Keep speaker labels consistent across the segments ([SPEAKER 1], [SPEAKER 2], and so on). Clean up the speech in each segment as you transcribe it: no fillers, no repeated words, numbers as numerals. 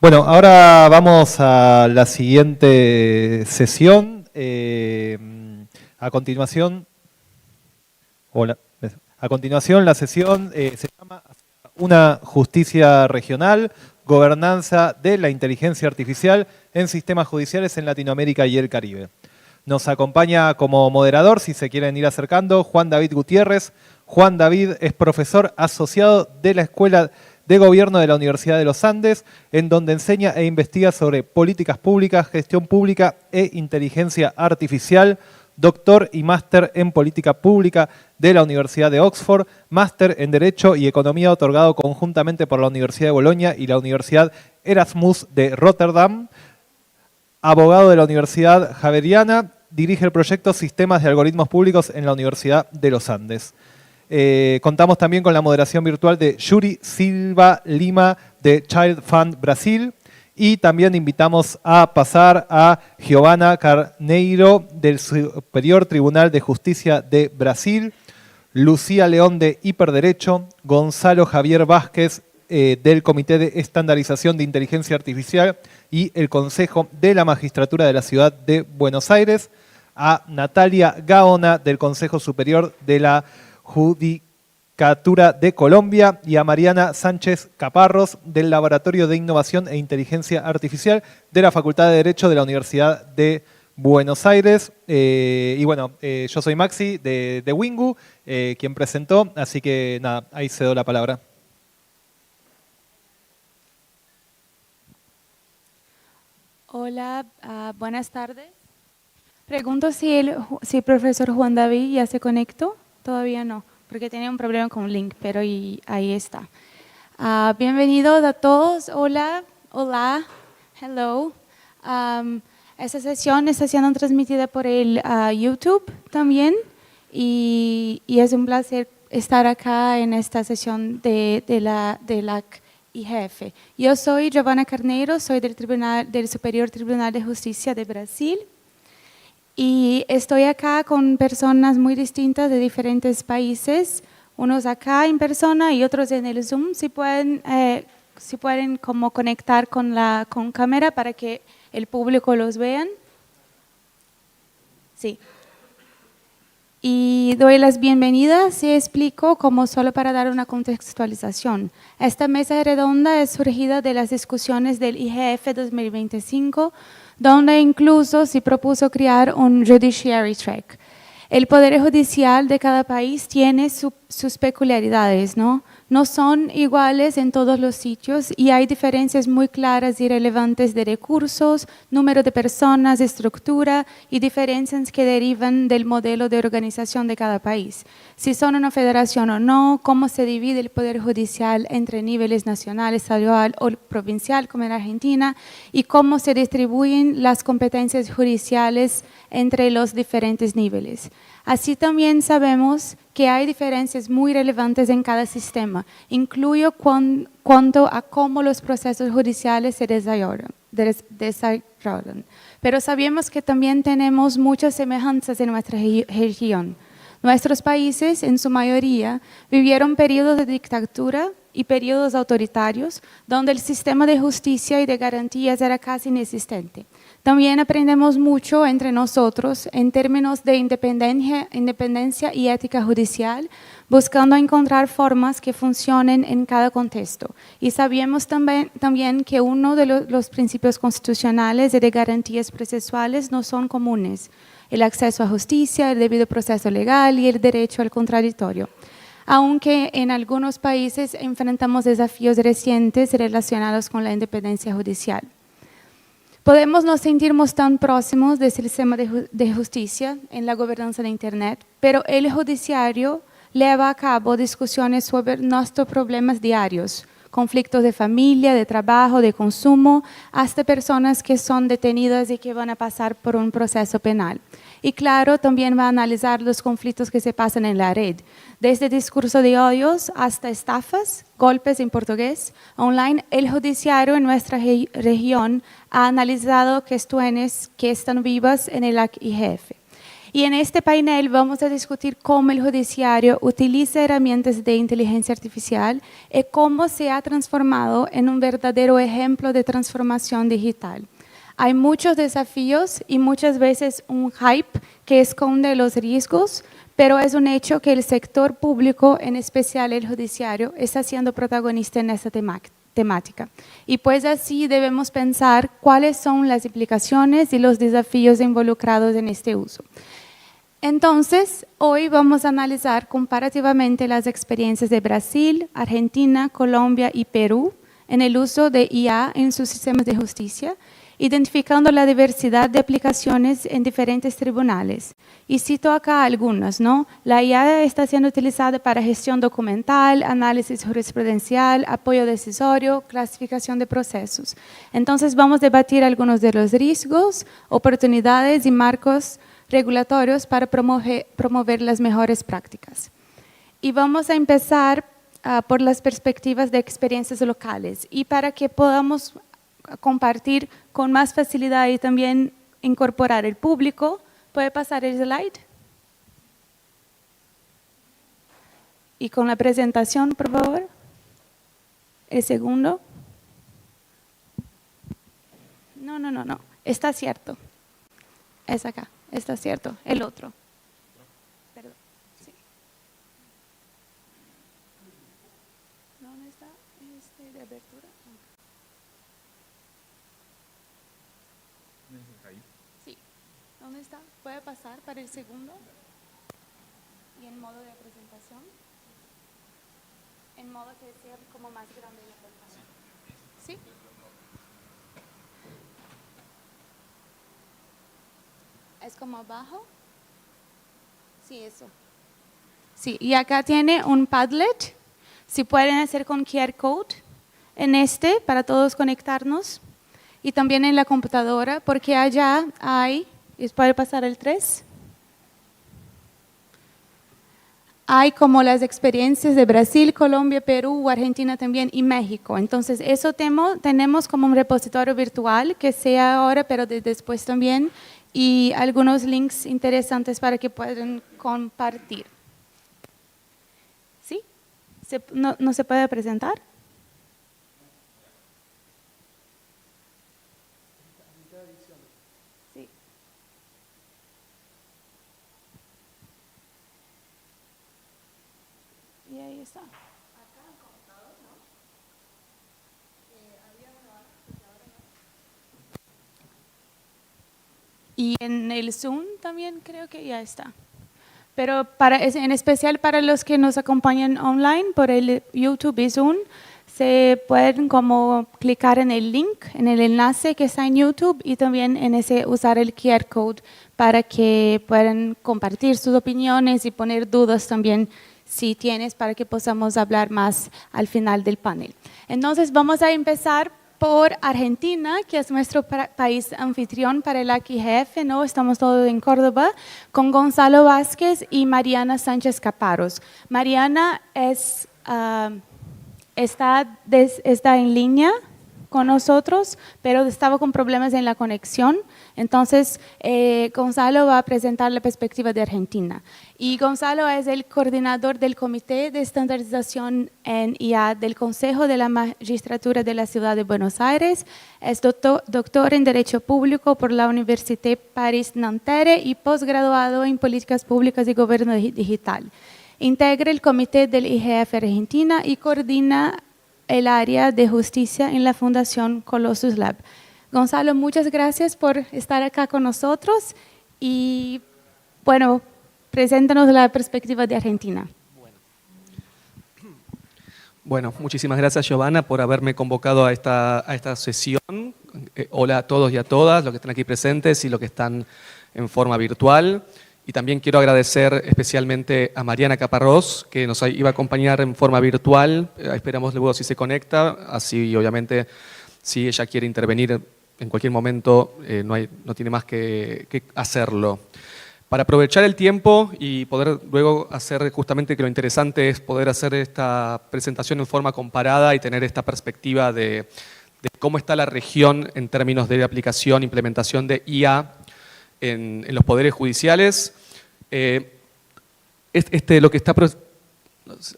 [SPEAKER 1] Bueno, ahora vamos a la siguiente sesión. A continuación, hola. A continuación, la sesión se llama Una justicia regional, gobernanza de la inteligencia artificial en sistemas judiciales en Latinoamérica y el Caribe. Nos acompaña como moderador, si se quieren ir acercando, Juan David Gutiérrez. Juan David es profesor asociado de la Escuela de Gobierno de la Universidad de los Andes, en donde enseña e investiga sobre políticas públicas, gestión pública e inteligencia artificial. Doctor y máster en política pública de la Universidad de Oxford, máster en Derecho y Economía otorgado conjuntamente por la Universidad de Bolonia y la Universidad Erasmus de Rotterdam. Abogado de la Universidad Javeriana, dirige el proyecto Sistemas de Algoritmos Públicos en la Universidad de los Andes. Contamos también con la moderación virtual de Yuri Silva Lima de Child Fund Brasil. Y también invitamos a pasar a Giovanna Carneiro del Superior Tribunal de Justicia de Brasil, Lucía León de Hiperderecho, Gonzalo Javier Vázquez del Comité de Estandarización de Inteligencia Artificial y el Consejo de la Magistratura de la Ciudad de Buenos Aires, a Natalia Gaona del Consejo Superior de la Judicatura de Colombia y a Mariana Sánchez Caparros del Laboratorio de Innovación e Inteligencia Artificial de la Facultad de Derecho de la Universidad de Buenos Aires. Y bueno, yo soy Maxi de Wingu, quien presentó, así que nada, ahí cedo la palabra.
[SPEAKER 2] Hola, buenas tardes. Pregunto si el profesor Juan David ya se conectó. Todavía no, porque tenía un problema con un link, pero ahí está. Bienvenidos a todos. Hola, hola, hello. Esta sesión está siendo transmitida por el YouTube también y es un placer estar acá en esta sesión de la IGF. Yo soy Giovanna Carneiro, soy del Superior Tribunal de Justicia de Brasil. Y estoy acá con personas muy distintas de diferentes países, unos acá en persona y otros en el Zoom. Si pueden como conectar con cámara para que el público los vean. Sí. Y doy las bienvenidas y explico como solo para dar una contextualización. Esta mesa redonda es surgida de las discusiones del IGF 2025, donde incluso se propuso crear un Judiciary Track. El Poder Judicial de cada país tiene sus peculiaridades, ¿no? No son iguales en todos los sitios y hay diferencias muy claras y relevantes de recursos, número de personas, estructura y diferencias que derivan del modelo de organización de cada país. Si son una federación o no, cómo se divide el Poder Judicial entre niveles nacional, estatal o provincial, como en Argentina, y cómo se distribuyen las competencias judiciales entre los diferentes niveles. Así también sabemos que hay diferencias muy relevantes en cada sistema, incluyo cuanto a cómo los procesos judiciales se desarrollan. Pero sabemos que también tenemos muchas semejanzas en nuestra región. Nuestros países, en su mayoría, vivieron periodos de dictadura y periodos autoritarios, donde el sistema de justicia y de garantías era casi inexistente. También aprendemos mucho entre nosotros en términos de independencia y ética judicial, buscando encontrar formas que funcionen en cada contexto. Y sabemos también que uno de los principios constitucionales y de garantías procesuales no son comunes: el acceso a justicia, el debido proceso legal y el derecho al contradictorio. Aunque en algunos países enfrentamos desafíos recientes relacionados con la independencia judicial. Podemos no sentirnos tan próximos del sistema de justicia en la gobernanza de Internet, pero el judiciario lleva a cabo discusiones sobre nuestros problemas diarios, conflictos de familia, de trabajo, de consumo, hasta personas que son detenidas y que van a pasar por un proceso penal. Y claro, también va a analizar los conflictos que se pasan en la red, desde discurso de odios hasta estafas, golpes en portugués, online. El judiciario en nuestra región ha analizado cuestiones que están vivas en el IGF. Y en este panel vamos a discutir cómo el judiciario utiliza herramientas de inteligencia artificial y cómo se ha transformado en un verdadero ejemplo de transformación digital. Hay muchos desafíos y muchas veces un hype que esconde los riesgos, pero es un hecho que el sector público, en especial el judiciario, está siendo protagonista en esta temática. Y pues así debemos pensar cuáles son las implicaciones y los desafíos involucrados en este uso. Entonces, hoy vamos a analizar comparativamente las experiencias de Brasil, Argentina, Colombia y Perú en el uso de IA en sus sistemas de justicia, identificando la diversidad de aplicaciones en diferentes tribunales. Y cito acá algunas, ¿no? La IA está siendo utilizada para gestión documental, análisis jurisprudencial, apoyo decisorio, clasificación de procesos. Entonces vamos a debatir algunos de los riesgos, oportunidades y marcos regulatorios para promover las mejores prácticas. Y vamos a empezar por las perspectivas de experiencias locales y para que podamos compartir con más facilidad y también incorporar el público. ¿Puede pasar el slide? Y con la presentación, por favor. El segundo. No. Está cierto. Es acá. Está cierto. El otro. Perdón. Sí. ¿Dónde está este de abertura? Sí. ¿Dónde está? ¿Puede pasar para el segundo? ¿Y en modo de presentación? En modo que sea como más grande la pantalla. ¿Sí? ¿Es como abajo? Sí, eso. Sí, y acá tiene un Padlet. Si pueden hacer con QR Code en este para todos conectarnos. Y también en la computadora, porque allá hay, ¿puede pasar el 3? Hay como las experiencias de Brasil, Colombia, Perú, Argentina también y México. Entonces, eso tenemos como un repositorio virtual que sea ahora, pero después también, y algunos links interesantes para que puedan compartir. ¿Sí? ¿No se puede presentar? Sí. Y ahí está. Y en el Zoom también creo que ya está. Pero en especial para los que nos acompañan online por el YouTube y Zoom, se pueden como clicar en el link, en el enlace que está en YouTube y también en ese usar el QR code para que puedan compartir sus opiniones y poner dudas también si tienes para que podamos hablar más al final del panel. Entonces vamos a empezar por Argentina, que es nuestro país anfitrión para el AQGF, ¿no? Estamos todos en Córdoba, con Gonzalo Vázquez y Mariana Sánchez Caparros. Mariana está en línea con nosotros, pero estaba con problemas en la conexión. Entonces, Gonzalo va a presentar la perspectiva de Argentina. Y Gonzalo es el coordinador del Comité de Estandarización en IA del Consejo de la Magistratura de la Ciudad de Buenos Aires. Es doctor en Derecho Público por la Université Paris-Nanterre y posgraduado en Políticas Públicas y Gobierno Digital. Integra el Comité del IGF Argentina y coordina el área de justicia en la Fundación Colossus Lab. Gonzalo, muchas gracias por estar acá con nosotros y, bueno, preséntanos la perspectiva de Argentina.
[SPEAKER 3] Bueno, muchísimas gracias, Giovanna, por haberme convocado a esta sesión. Hola a todos y a todas, los que están aquí presentes y los que están en forma virtual. Y también quiero agradecer especialmente a Mariana Caparrós, que nos iba a acompañar en forma virtual. Esperamos luego si se conecta, así obviamente si ella quiere intervenir en cualquier momento, no tiene más que hacerlo. Para aprovechar el tiempo y poder luego hacer justamente que lo interesante es poder hacer esta presentación en forma comparada y tener esta perspectiva de cómo está la región en términos de aplicación, implementación de IA en los poderes judiciales. Lo que está...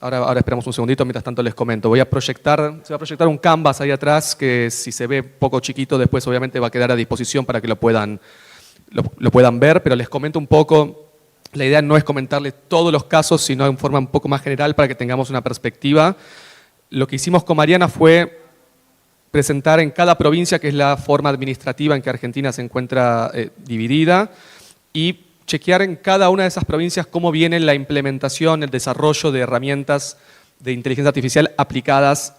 [SPEAKER 3] Ahora esperamos un segundito, mientras tanto les comento. Se va a proyectar un canvas ahí atrás que si se ve poco chiquito después obviamente va a quedar a disposición para que lo puedan ver, pero les comento un poco. La idea no es comentarles todos los casos, sino en forma un poco más general para que tengamos una perspectiva. Lo que hicimos con Mariana fue presentar en cada provincia, que es la forma administrativa en que Argentina se encuentra dividida, y chequear en cada una de esas provincias cómo viene la implementación, el desarrollo de herramientas de inteligencia artificial aplicadas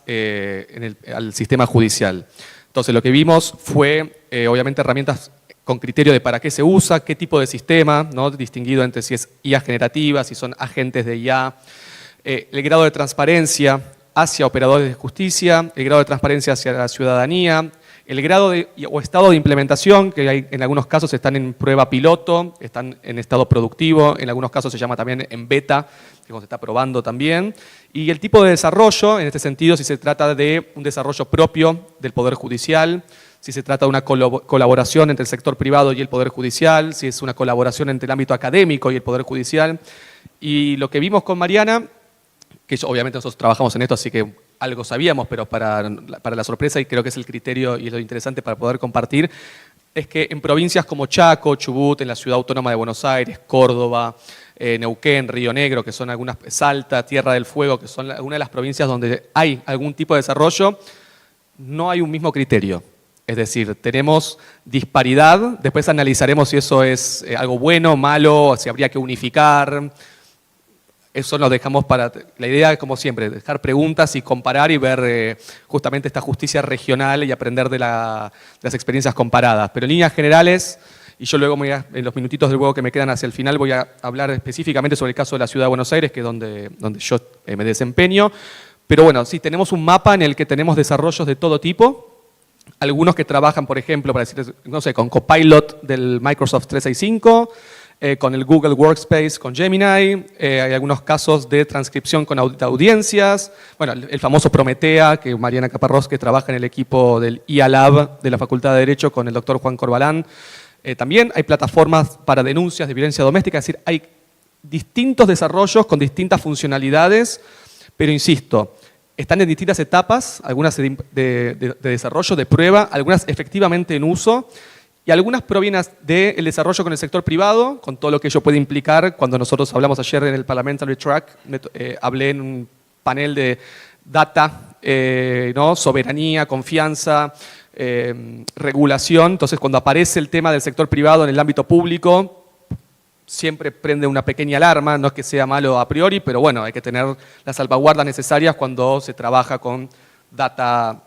[SPEAKER 3] al sistema judicial. Entonces lo que vimos fue obviamente herramientas con criterio de para qué se usa, qué tipo de sistema, ¿no? Distinguido entre si es IA generativa, si son agentes de IA, el grado de transparencia hacia operadores de justicia, el grado de transparencia hacia la ciudadanía, el grado o estado de implementación, que hay, en algunos casos están en prueba piloto, están en estado productivo, en algunos casos se llama también en beta, que se está probando también, y el tipo de desarrollo, en este sentido, si se trata de un desarrollo propio del Poder Judicial, si se trata de una colaboración entre el sector privado y el Poder Judicial, si es una colaboración entre el ámbito académico y el Poder Judicial. Y lo que vimos con Mariana, que obviamente nosotros trabajamos en esto, así que algo sabíamos, pero para la sorpresa, y creo que es el criterio y es lo interesante para poder compartir, es que en provincias como Chaco, Chubut, en la Ciudad Autónoma de Buenos Aires, Córdoba, Neuquén, Río Negro, que son algunas, Salta, Tierra del Fuego, que son algunas de las provincias donde hay algún tipo de desarrollo, no hay un mismo criterio. Es decir, tenemos disparidad, después analizaremos si eso es algo bueno, malo, si habría que unificar. Eso nos dejamos para... La idea es, como siempre, dejar preguntas y comparar y ver justamente esta justicia regional y aprender de las experiencias comparadas. Pero en líneas generales, y yo luego en los minutitos del juego que me quedan hacia el final voy a hablar específicamente sobre el caso de la Ciudad de Buenos Aires, que es donde yo me desempeño. Pero bueno, sí, tenemos un mapa en el que tenemos desarrollos de todo tipo. Algunos que trabajan, por ejemplo, para decir, no sé, con Copilot del Microsoft 365, con el Google Workspace, con Gemini, hay algunos casos de transcripción con audiencias, bueno, el famoso Prometea, que Mariana Caparrós, que trabaja en el equipo del IA Lab de la Facultad de Derecho con el doctor Juan Corbalán. También hay plataformas para denuncias de violencia doméstica, es decir, hay distintos desarrollos con distintas funcionalidades, pero insisto, están en distintas etapas, algunas de desarrollo, de prueba, algunas efectivamente en uso, y algunas provienen del desarrollo con el sector privado, con todo lo que ello puede implicar. Cuando nosotros hablamos ayer en el Parliamentary Track, hablé en un panel de data, ¿no? Soberanía, confianza, regulación. Entonces, cuando aparece el tema del sector privado en el ámbito público, siempre prende una pequeña alarma, no es que sea malo a priori, pero bueno, hay que tener las salvaguardas necesarias cuando se trabaja con data,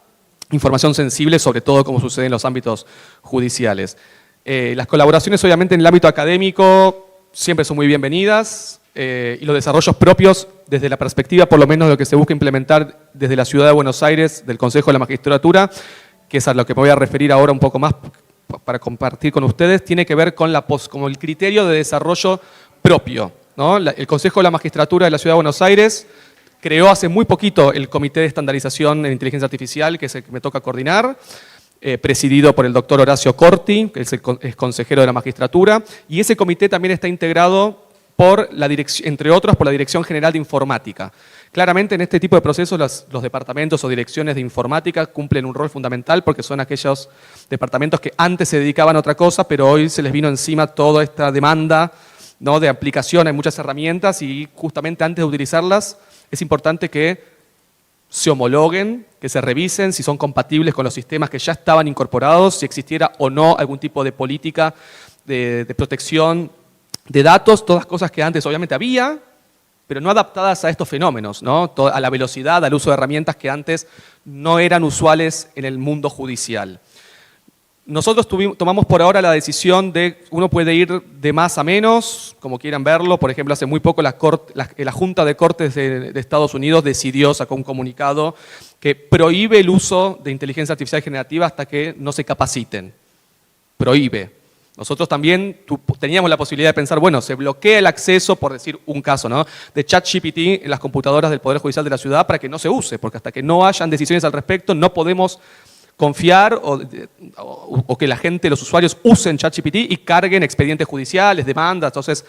[SPEAKER 3] información sensible, sobre todo como sucede en los ámbitos judiciales. Las colaboraciones, obviamente, en el ámbito académico siempre son muy bienvenidas, y los desarrollos propios, desde la perspectiva, por lo menos, de lo que se busca implementar desde la Ciudad de Buenos Aires, del Consejo de la Magistratura, que es a lo que me voy a referir ahora un poco más para compartir con ustedes, tiene que ver con como el criterio de desarrollo propio, ¿no? El Consejo de la Magistratura de la Ciudad de Buenos Aires creó hace muy poquito el Comité de Estandarización en Inteligencia Artificial, que es el que me toca coordinar, presidido por el doctor Horacio Corti, que es consejero de la Magistratura, y ese comité también está integrado por entre otros, por la Dirección General de Informática. Claramente en este tipo de procesos los departamentos o direcciones de informática cumplen un rol fundamental porque son aquellos departamentos que antes se dedicaban a otra cosa, pero hoy se les vino encima toda esta demanda, ¿no? De aplicación, hay muchas herramientas y justamente antes de utilizarlas es importante que se homologuen, que se revisen si son compatibles con los sistemas que ya estaban incorporados, si existiera o no algún tipo de política de protección de datos, todas cosas que antes obviamente había, pero no adaptadas a estos fenómenos, ¿no? A la velocidad, al uso de herramientas que antes no eran usuales en el mundo judicial. Nosotros tomamos por ahora la decisión de, uno puede ir de más a menos, como quieran verlo. Por ejemplo, hace muy poco la Junta de Cortes de Estados Unidos decidió, sacó un comunicado que prohíbe el uso de inteligencia artificial generativa hasta que no se capaciten. Prohíbe. Nosotros también teníamos la posibilidad de pensar, bueno, se bloquea el acceso, por decir un caso, ¿no?, de ChatGPT en las computadoras del Poder Judicial de la ciudad para que no se use, porque hasta que no hayan decisiones al respecto no podemos confiar o que la gente, los usuarios, usen ChatGPT y carguen expedientes judiciales, demandas. Entonces,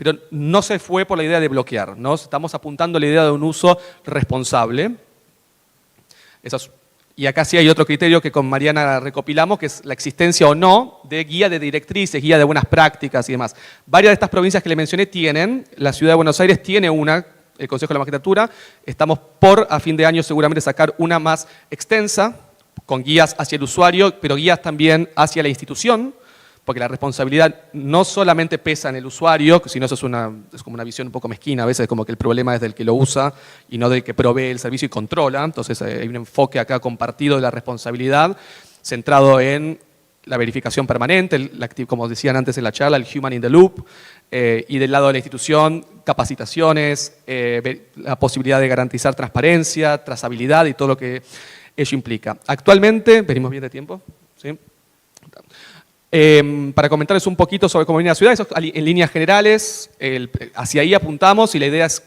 [SPEAKER 3] pero no se fue por la idea de bloquear, ¿no? Estamos apuntando a la idea de un uso responsable. Y acá sí hay otro criterio que con Mariana recopilamos, que es la existencia o no de guía de directrices, guía de buenas prácticas y demás. Varias de estas provincias que le mencioné tienen, la Ciudad de Buenos Aires tiene una, el Consejo de la Magistratura, estamos por a fin de año seguramente sacar una más extensa, con guías hacia el usuario, pero guías también hacia la institución, porque la responsabilidad no solamente pesa en el usuario, sino eso es como una visión un poco mezquina, a veces como que el problema es del que lo usa y no del que provee el servicio y controla. Entonces hay un enfoque acá compartido de la responsabilidad, centrado en la verificación permanente, como decían antes en la charla, el human in the loop, y del lado de la institución, capacitaciones, la posibilidad de garantizar transparencia, trazabilidad y todo lo que ello implica. Actualmente, ¿venimos bien de tiempo? ¿Sí? Para comentarles un poquito sobre cómo viene la ciudad, eso en líneas generales, hacia ahí apuntamos y la idea es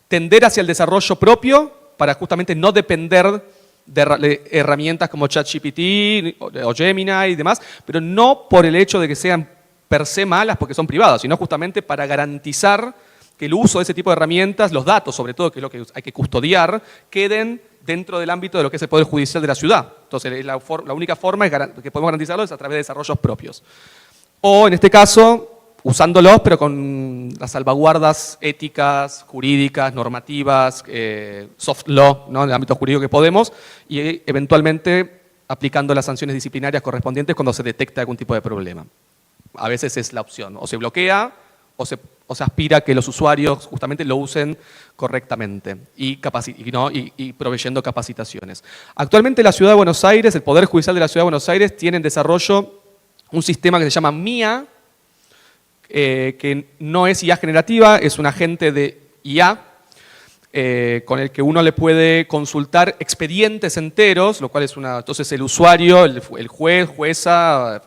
[SPEAKER 3] tender hacia el desarrollo propio para justamente no depender de herramientas como ChatGPT o Gemini y demás, pero no por el hecho de que sean per se malas porque son privadas, sino justamente para garantizar que el uso de ese tipo de herramientas, los datos sobre todo, que es lo que hay que custodiar, queden dentro del ámbito de lo que es el Poder Judicial de la ciudad. Entonces, la única forma que podemos garantizarlo es a través de desarrollos propios. O, en este caso, usándolos, pero con las salvaguardas éticas, jurídicas, normativas, soft law, ¿no? En el ámbito jurídico que podemos, y eventualmente aplicando las sanciones disciplinarias correspondientes cuando se detecta algún tipo de problema. A veces es la opción, o se bloquea, o se aspira a que los usuarios justamente lo usen correctamente y proveyendo capacitaciones. Actualmente la Ciudad de Buenos Aires, el Poder Judicial de la Ciudad de Buenos Aires tiene en desarrollo un sistema que se llama MIA, que no es IA generativa, es un agente de IA, con el que uno le puede consultar expedientes enteros, lo cual es entonces el usuario, el juez, jueza,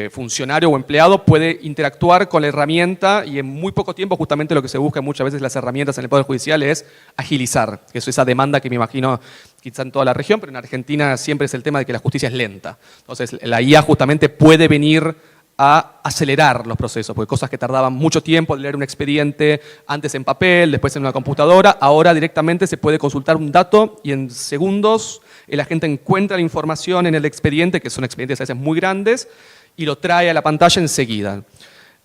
[SPEAKER 3] funcionario o empleado puede interactuar con la herramienta y en muy poco tiempo justamente lo que se busca muchas veces las herramientas en el Poder Judicial es agilizar, que es esa demanda que me imagino quizá en toda la región, pero en Argentina siempre es el tema de que la justicia es lenta. Entonces la IA justamente puede venir a acelerar los procesos, porque cosas que tardaban mucho tiempo de leer un expediente antes en papel, después en una computadora, ahora directamente se puede consultar un dato y en segundos el agente encuentra la información en el expediente, que son expedientes a veces muy grandes, y lo trae a la pantalla enseguida.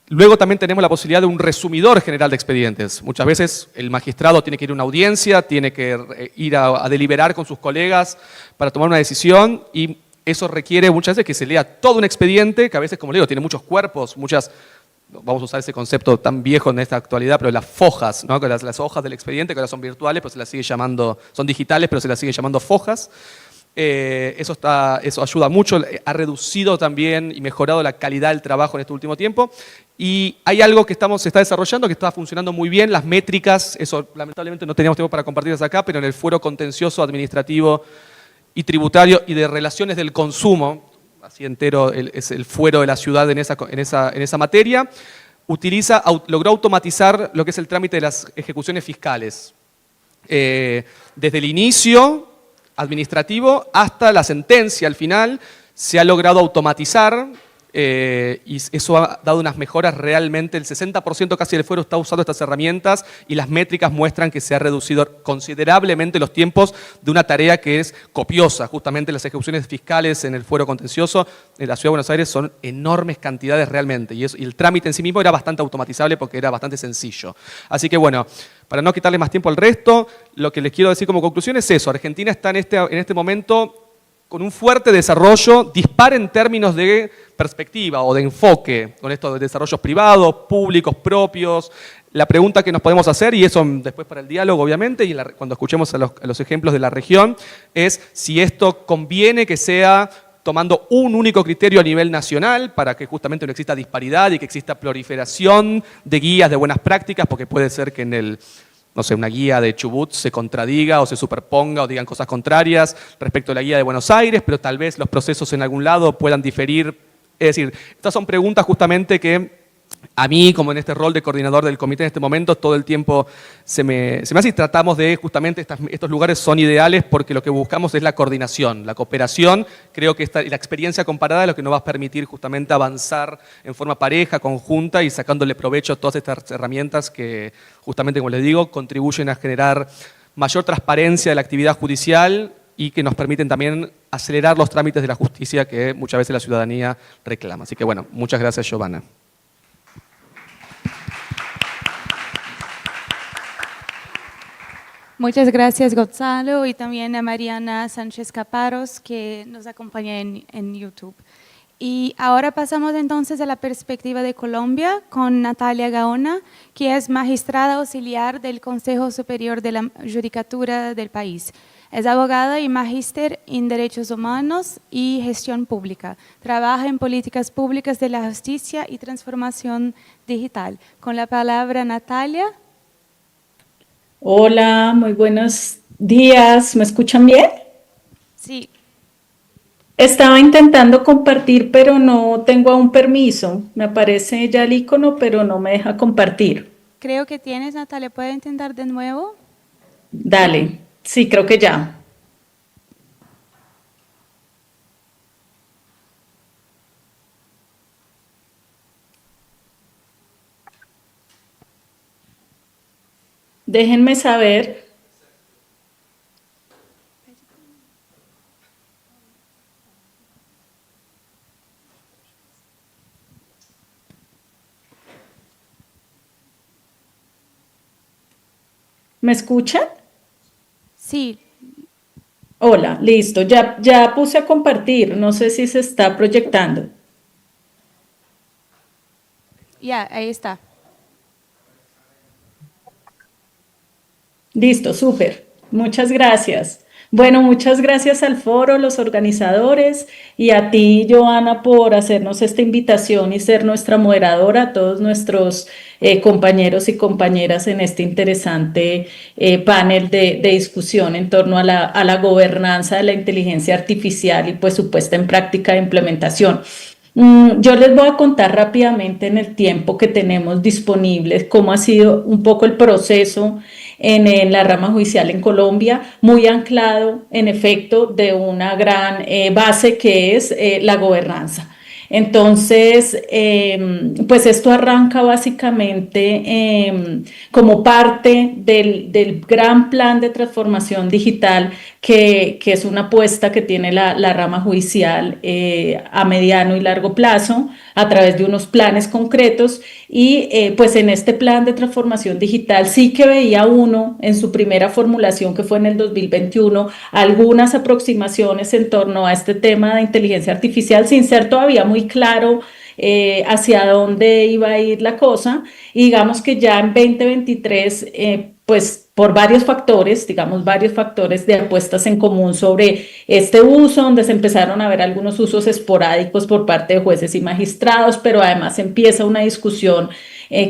[SPEAKER 3] Luego también tenemos la posibilidad de un resumidor general de expedientes. Muchas veces el magistrado tiene que ir a una audiencia, tiene que ir a deliberar con sus colegas para tomar una decisión y eso requiere muchas veces que se lea todo un expediente, que a veces, como le digo, tiene muchos cuerpos, vamos a usar ese concepto tan viejo en esta actualidad, pero las fojas, ¿no? Las hojas del expediente, que ahora son virtuales, pero se las sigue llamando, son digitales, pero se las sigue llamando fojas. Eso ayuda mucho, ha reducido también y mejorado la calidad del trabajo en este último tiempo. Y hay algo que se está desarrollando, que está funcionando muy bien, las métricas, eso lamentablemente no teníamos tiempo para compartirlas acá, pero en el fuero contencioso administrativo y tributario y de relaciones del consumo, así entero es el fuero de la ciudad en esa materia, logró automatizar lo que es el trámite de las ejecuciones fiscales. Desde el inicio administrativo hasta la sentencia al final se ha logrado automatizar y eso ha dado unas mejoras realmente, el 60% casi del fuero está usando estas herramientas y las métricas muestran que se ha reducido considerablemente los tiempos de una tarea que es copiosa. Justamente las ejecuciones fiscales en el fuero contencioso en la Ciudad de Buenos Aires son enormes cantidades realmente y el trámite en sí mismo era bastante automatizable porque era bastante sencillo. Así que bueno, para no quitarle más tiempo al resto, lo que les quiero decir como conclusión es eso. Argentina está en este momento con un fuerte desarrollo, dispar en términos de perspectiva o de enfoque, con esto de desarrollos privados, públicos, propios. La pregunta que nos podemos hacer, y eso después para el diálogo obviamente, y cuando escuchemos a los ejemplos de la región, es si esto conviene que sea tomando un único criterio a nivel nacional para que justamente no exista disparidad y que exista proliferación de guías de buenas prácticas, porque puede ser que en una guía de Chubut se contradiga o se superponga o digan cosas contrarias respecto a la guía de Buenos Aires, pero tal vez los procesos en algún lado puedan diferir. Es decir, estas son preguntas justamente que A mí, como en este rol de coordinador del comité en este momento, todo el tiempo se me hace y tratamos de, justamente, estos lugares son ideales porque lo que buscamos es la coordinación, la cooperación. Creo que la experiencia comparada es lo que nos va a permitir justamente avanzar en forma pareja, conjunta y sacándole provecho a todas estas herramientas que, justamente, como les digo, contribuyen a generar mayor transparencia de la actividad judicial y que nos permiten también acelerar los trámites de la justicia que muchas veces la ciudadanía reclama. Así que, bueno, muchas gracias, Giovanna.
[SPEAKER 2] Muchas gracias, Gonzalo, y también a Mariana Sánchez Caparos, que nos acompaña en YouTube. Y ahora pasamos entonces a la perspectiva de Colombia con Natalia Gaona, que es magistrada auxiliar del Consejo Superior de la Judicatura del país. Es abogada y magíster en Derechos Humanos y Gestión Pública. Trabaja en políticas públicas de la justicia y transformación digital. Con la palabra, Natalia.
[SPEAKER 4] Hola, muy buenos días. ¿Me escuchan bien?
[SPEAKER 2] Sí.
[SPEAKER 4] Estaba intentando compartir, pero no tengo aún permiso. Me aparece ya el icono, pero no me deja compartir.
[SPEAKER 2] Creo que tienes, Natalia. ¿Puedes intentar de nuevo?
[SPEAKER 4] Dale. Sí, creo que ya. Déjenme saber. ¿Me escuchan?
[SPEAKER 2] Sí.
[SPEAKER 4] Hola, listo. Ya puse a compartir. No sé si se está proyectando.
[SPEAKER 2] Ya, ahí está.
[SPEAKER 4] Listo, súper. Muchas gracias. Bueno, muchas gracias al foro, los organizadores y a ti, Joana, por hacernos esta invitación y ser nuestra moderadora, a todos nuestros compañeros y compañeras en este interesante panel de discusión en torno a la gobernanza de la inteligencia artificial y pues su puesta en práctica de implementación. Yo les voy a contar rápidamente en el tiempo que tenemos disponible cómo ha sido un poco el proceso en la rama judicial en Colombia, muy anclado en efecto de una gran base que es la gobernanza. Entonces, pues esto arranca básicamente como parte del gran plan de transformación digital que es una apuesta que tiene la rama judicial a mediano y largo plazo a través de unos planes concretos y pues en este plan de transformación digital sí que veía uno en su primera formulación que fue en el 2021 algunas aproximaciones en torno a este tema de inteligencia artificial sin ser todavía muy claro hacia dónde iba a ir la cosa y digamos que ya en 2023 pues por varios factores, digamos varios factores de apuestas en común sobre este uso, donde se empezaron a ver algunos usos esporádicos por parte de jueces y magistrados, pero además empieza una discusión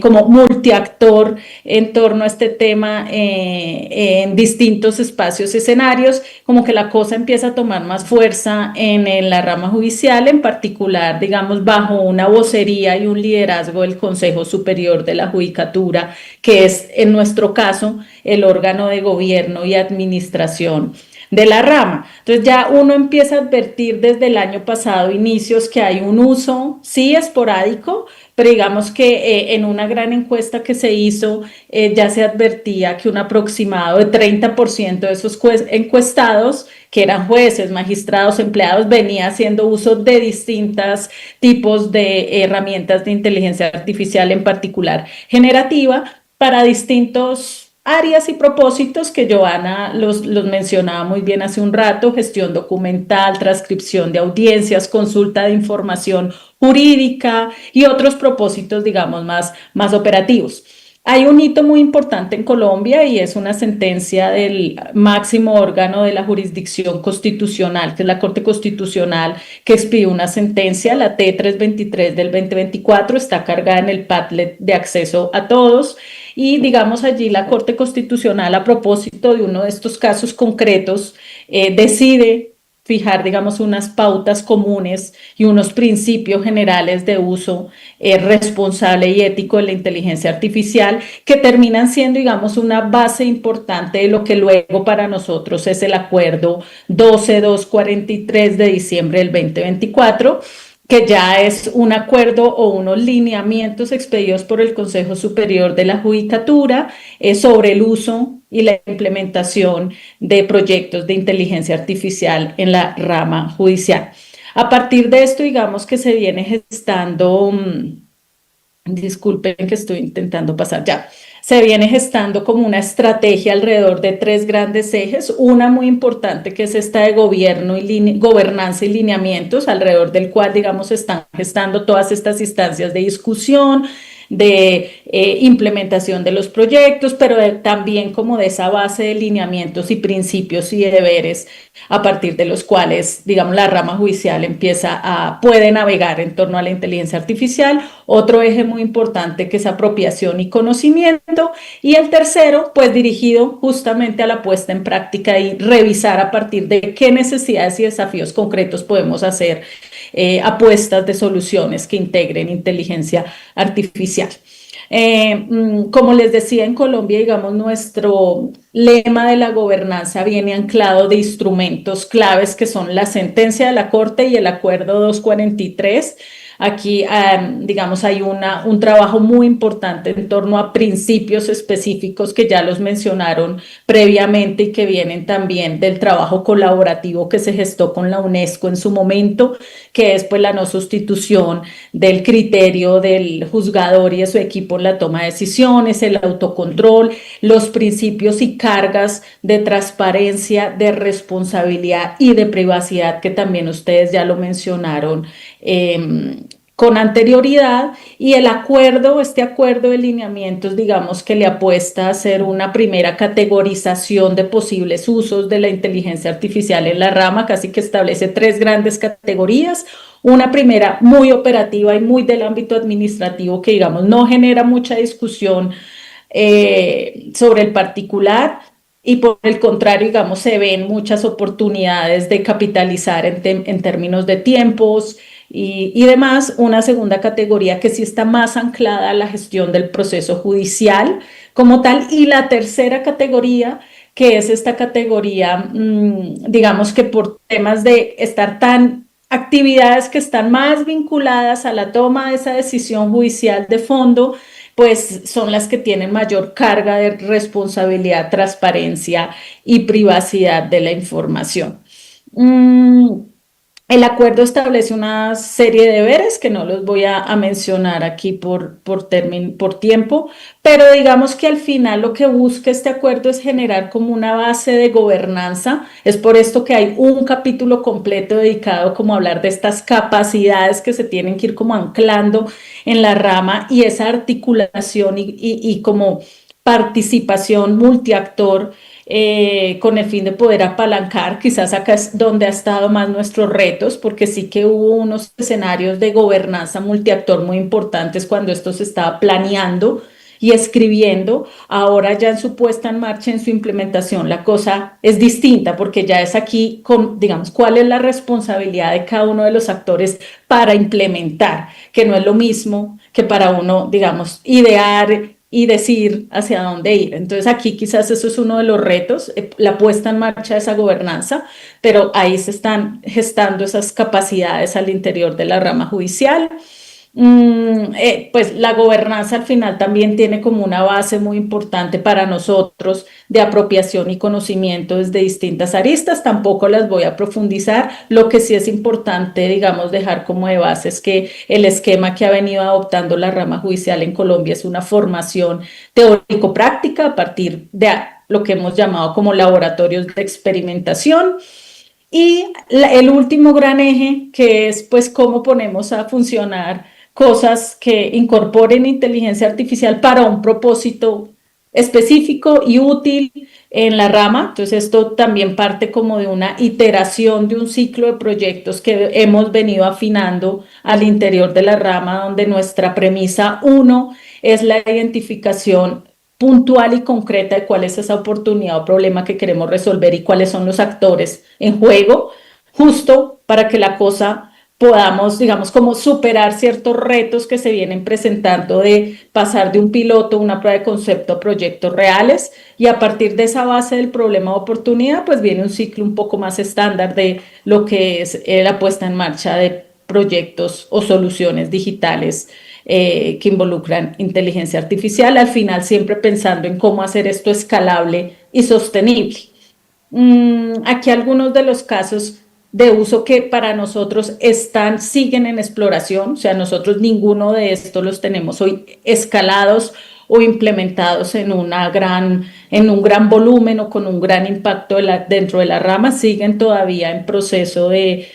[SPEAKER 4] como multiactor en torno a este tema en distintos espacios, escenarios, como que la cosa empieza a tomar más fuerza en la rama judicial, en particular, digamos, bajo una vocería y un liderazgo del Consejo Superior de la Judicatura, que es en nuestro caso el órgano de gobierno y administración de la rama. Entonces ya uno empieza a advertir desde el año pasado, inicios, que hay un uso, sí, esporádico, pero digamos que en una gran encuesta que se hizo ya se advertía que un aproximado de 30% de esos encuestados, que eran jueces, magistrados, empleados, venía haciendo uso de distintos tipos de herramientas de inteligencia artificial, en particular generativa, para distintos áreas y propósitos que Joana los mencionaba muy bien hace un rato: gestión documental, transcripción de audiencias, consulta de información jurídica y otros propósitos, digamos, más operativos. Hay un hito muy importante en Colombia y es una sentencia del máximo órgano de la jurisdicción constitucional, que es la Corte Constitucional, que expidió una sentencia, la T323 del 2024, está cargada en el Padlet de acceso a todos. Y digamos allí la Corte Constitucional, a propósito de uno de estos casos concretos, decide fijar, digamos, unas pautas comunes y unos principios generales de uso responsable y ético de la inteligencia artificial que terminan siendo, digamos, una base importante de lo que luego para nosotros es el acuerdo 12243 de diciembre del 2024, que ya es un acuerdo o unos lineamientos expedidos por el Consejo Superior de la Judicatura sobre el uso y la implementación de proyectos de inteligencia artificial en la rama judicial. A partir de esto, digamos que se viene gestando, disculpen que estoy intentando pasar ya, se viene gestando como una estrategia alrededor de 3 grandes ejes, una muy importante que es esta de gobernanza y lineamientos, alrededor del cual, digamos, están gestando todas estas instancias de discusión, de implementación de los proyectos, pero también como de esa base de lineamientos y principios y deberes a partir de los cuales, digamos, la rama judicial puede navegar en torno a la inteligencia artificial. Otro eje muy importante que es apropiación y conocimiento. Y el tercero, pues dirigido justamente a la puesta en práctica y revisar a partir de qué necesidades y desafíos concretos podemos hacer apuestas de soluciones que integren inteligencia artificial. Como les decía, en Colombia, digamos, nuestro lema de la gobernanza viene anclado de instrumentos claves que son la sentencia de la Corte y el Acuerdo 243. Aquí, digamos, hay un trabajo muy importante en torno a principios específicos que ya los mencionaron previamente y que vienen también del trabajo colaborativo que se gestó con la UNESCO en su momento, que es pues la no sustitución del criterio del juzgador y de su equipo en la toma de decisiones, el autocontrol, los principios y cargas de transparencia, de responsabilidad y de privacidad que también ustedes ya lo mencionaron con anterioridad, y este acuerdo de lineamientos, digamos que le apuesta a hacer una primera categorización de posibles usos de la inteligencia artificial en la rama, casi que establece 3 grandes categorías. Una primera muy operativa y muy del ámbito administrativo que, digamos, no genera mucha discusión sobre el particular, y por el contrario, digamos, se ven muchas oportunidades de capitalizar en términos de tiempos y demás. Una segunda categoría que sí está más anclada a la gestión del proceso judicial como tal. Y la tercera categoría, que es esta categoría, digamos que por temas de estar actividades que están más vinculadas a la toma de esa decisión judicial de fondo, pues son las que tienen mayor carga de responsabilidad, transparencia y privacidad de la información. El acuerdo establece una serie de deberes que no los voy a mencionar aquí por tiempo, pero digamos que al final lo que busca este acuerdo es generar como una base de gobernanza. Es por esto que hay un capítulo completo dedicado como a hablar de estas capacidades que se tienen que ir como anclando en la rama, y esa articulación y como participación multiactor con el fin de poder apalancar. Quizás acá es donde ha estado más nuestros retos, porque sí que hubo unos escenarios de gobernanza multiactor muy importantes cuando esto se estaba planeando y escribiendo. Ahora ya en su puesta en marcha, en su implementación, la cosa es distinta, porque ya es aquí digamos, cuál es la responsabilidad de cada uno de los actores para implementar, que no es lo mismo que para uno, digamos, idear y decir hacia dónde ir. Entonces aquí quizás eso es uno de los retos, la puesta en marcha de esa gobernanza, pero ahí se están gestando esas capacidades al interior de la rama judicial. Pues la gobernanza al final también tiene como una base muy importante para nosotros de apropiación y conocimiento desde distintas aristas. Tampoco las voy a profundizar. Lo que sí es importante, digamos, dejar como de base es que el esquema que ha venido adoptando la rama judicial en Colombia es una formación teórico-práctica a partir de lo que hemos llamado como laboratorios de experimentación. Y el último gran eje, que es pues cómo ponemos a funcionar cosas que incorporen inteligencia artificial para un propósito específico y útil en la rama. Entonces esto también parte como de una iteración de un ciclo de proyectos que hemos venido afinando al interior de la rama, donde nuestra premisa 1 es la identificación puntual y concreta de cuál es esa oportunidad o problema que queremos resolver y cuáles son los actores en juego. justo para que la cosa podamos, digamos, como superar ciertos retos que se vienen presentando de pasar de un piloto, una prueba de concepto a proyectos reales, y a partir de esa base del problema de oportunidad, pues viene un ciclo un poco más estándar de lo que es la puesta en marcha de proyectos o soluciones digitales que involucran inteligencia artificial, al final siempre pensando en cómo hacer esto escalable y sostenible. Aquí algunos de los casos de uso que para nosotros siguen en exploración, o sea, nosotros ninguno de estos los tenemos hoy escalados o implementados en un gran volumen o con un gran impacto dentro de la rama, siguen todavía en proceso de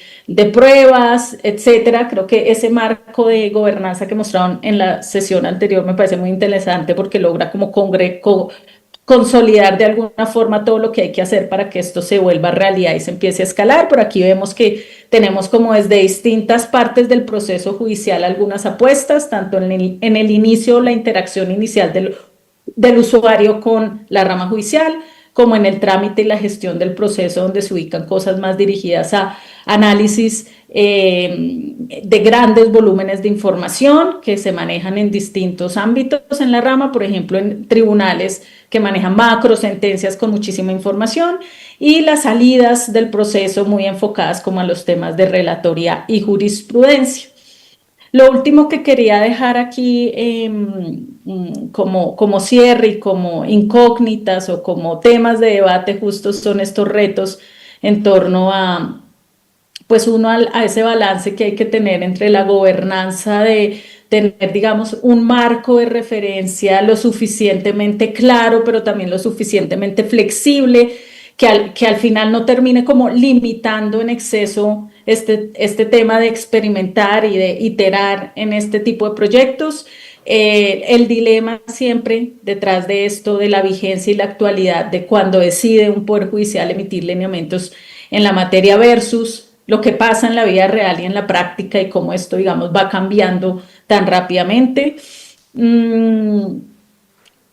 [SPEAKER 4] pruebas, etcétera. Creo que ese marco de gobernanza que mostraron en la sesión anterior me parece muy interesante porque logra como consolidar de alguna forma todo lo que hay que hacer para que esto se vuelva realidad y se empiece a escalar. Por aquí vemos que tenemos como desde distintas partes del proceso judicial algunas apuestas, tanto en el inicio, la interacción inicial del usuario con la rama judicial, como en el trámite y la gestión del proceso, donde se ubican cosas más dirigidas a análisis de grandes volúmenes de información que se manejan en distintos ámbitos en la rama, por ejemplo, en tribunales que manejan macro sentencias con muchísima información, y las salidas del proceso muy enfocadas como a los temas de relatoría y jurisprudencia. Lo último que quería dejar aquí como cierre y como incógnitas o como temas de debate justo son estos retos en torno a, pues a ese balance que hay que tener entre la gobernanza de tener, digamos, un marco de referencia lo suficientemente claro, pero también lo suficientemente flexible, que al final no termine como limitando en exceso este tema de experimentar y de iterar en este tipo de proyectos. El dilema siempre detrás de esto, de la vigencia y la actualidad de cuando decide un poder judicial emitir lineamientos en la materia versus lo que pasa en la vida real y en la práctica y cómo esto, digamos, va cambiando tan rápidamente.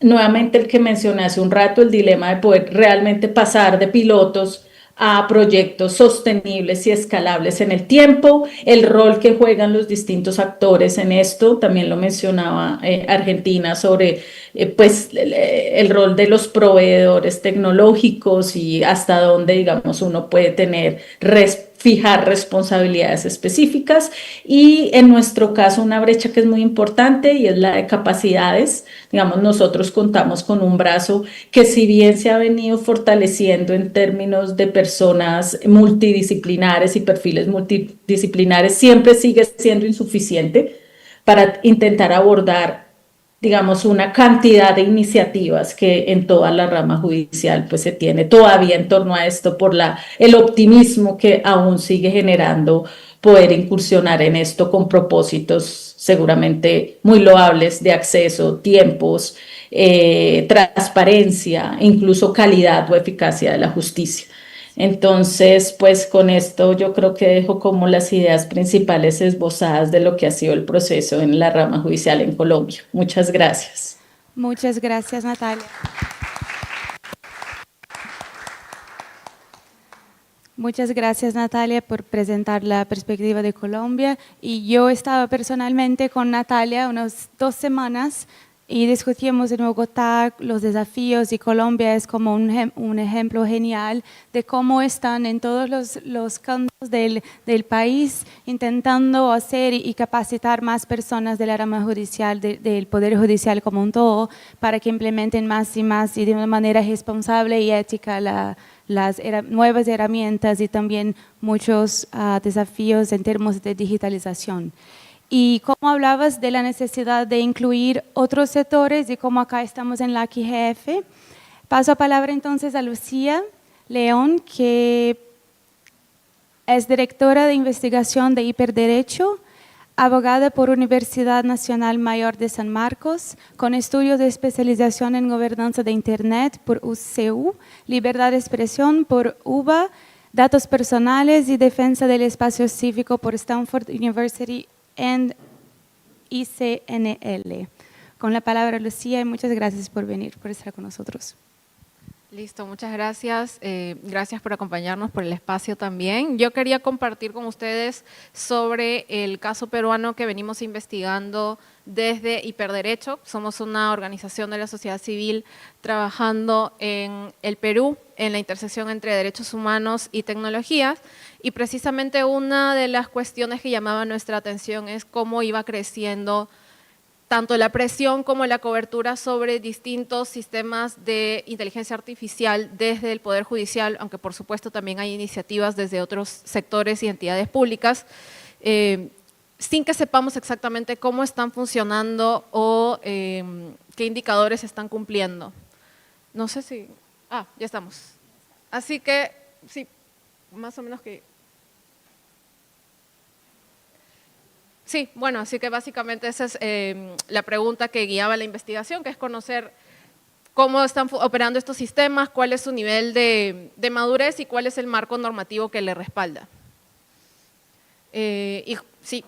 [SPEAKER 4] Nuevamente el que mencioné hace un rato, el dilema de poder realmente pasar de pilotos a proyectos sostenibles y escalables en el tiempo, el rol que juegan los distintos actores en esto, también lo mencionaba Argentina sobre pues el rol de los proveedores tecnológicos y hasta dónde, digamos, uno puede fijar responsabilidades específicas, y en nuestro caso una brecha que es muy importante y es la de capacidades. Digamos, nosotros contamos con un brazo que si bien se ha venido fortaleciendo en términos de personas multidisciplinares y perfiles multidisciplinares, siempre sigue siendo insuficiente para intentar abordar, digamos, una cantidad de iniciativas que en toda la rama judicial pues se tiene todavía en torno a esto por el optimismo que aún sigue generando poder incursionar en esto con propósitos seguramente muy loables de acceso, tiempos, transparencia, incluso calidad o eficacia de la justicia. Entonces, pues con esto yo creo que dejo como las ideas principales esbozadas de lo que ha sido el proceso en la rama judicial en Colombia. Muchas gracias.
[SPEAKER 2] Muchas gracias, Natalia. Muchas gracias, Natalia, por presentar la perspectiva de Colombia. Y yo estaba personalmente con Natalia unas 2 semanas y discutimos en Bogotá los desafíos, y Colombia es como un ejemplo genial de cómo están en todos los cantos del país intentando hacer y capacitar más personas de la rama judicial, del Poder Judicial como un todo, para que implementen más y más y de una manera responsable y ética las nuevas herramientas y también muchos desafíos en términos de digitalización. Y como hablabas de la necesidad de incluir otros sectores y como acá estamos en la QGF, paso a palabra entonces a Lucía León, que es directora de investigación de hiperderecho, abogada por Universidad Nacional Mayor de San Marcos, con estudios de especialización en gobernanza de Internet por UCU, libertad de expresión por UBA, datos personales y defensa del espacio cívico por Stanford University and ICNL. Con la palabra, Lucía, y muchas gracias por venir, por estar con nosotros.
[SPEAKER 5] Listo, muchas gracias. Gracias por acompañarnos, por el espacio también. Yo quería compartir con ustedes sobre el caso peruano que venimos investigando desde Hiperderecho. Somos una organización de la sociedad civil trabajando en el Perú, en la intersección entre derechos humanos y tecnologías. Y precisamente una de las cuestiones que llamaba nuestra atención es cómo iba creciendo tanto la presión como la cobertura sobre distintos sistemas de inteligencia artificial desde el Poder Judicial, aunque por supuesto también hay iniciativas desde otros sectores y entidades públicas, sin que sepamos exactamente cómo están funcionando o qué indicadores están cumpliendo. No sé si… ya estamos. Así que, sí, más o menos que… Sí, bueno, así que básicamente esa es la pregunta que guiaba la investigación, que es conocer cómo están operando estos sistemas, cuál es su nivel de madurez y cuál es el marco normativo que le respalda. Y sí,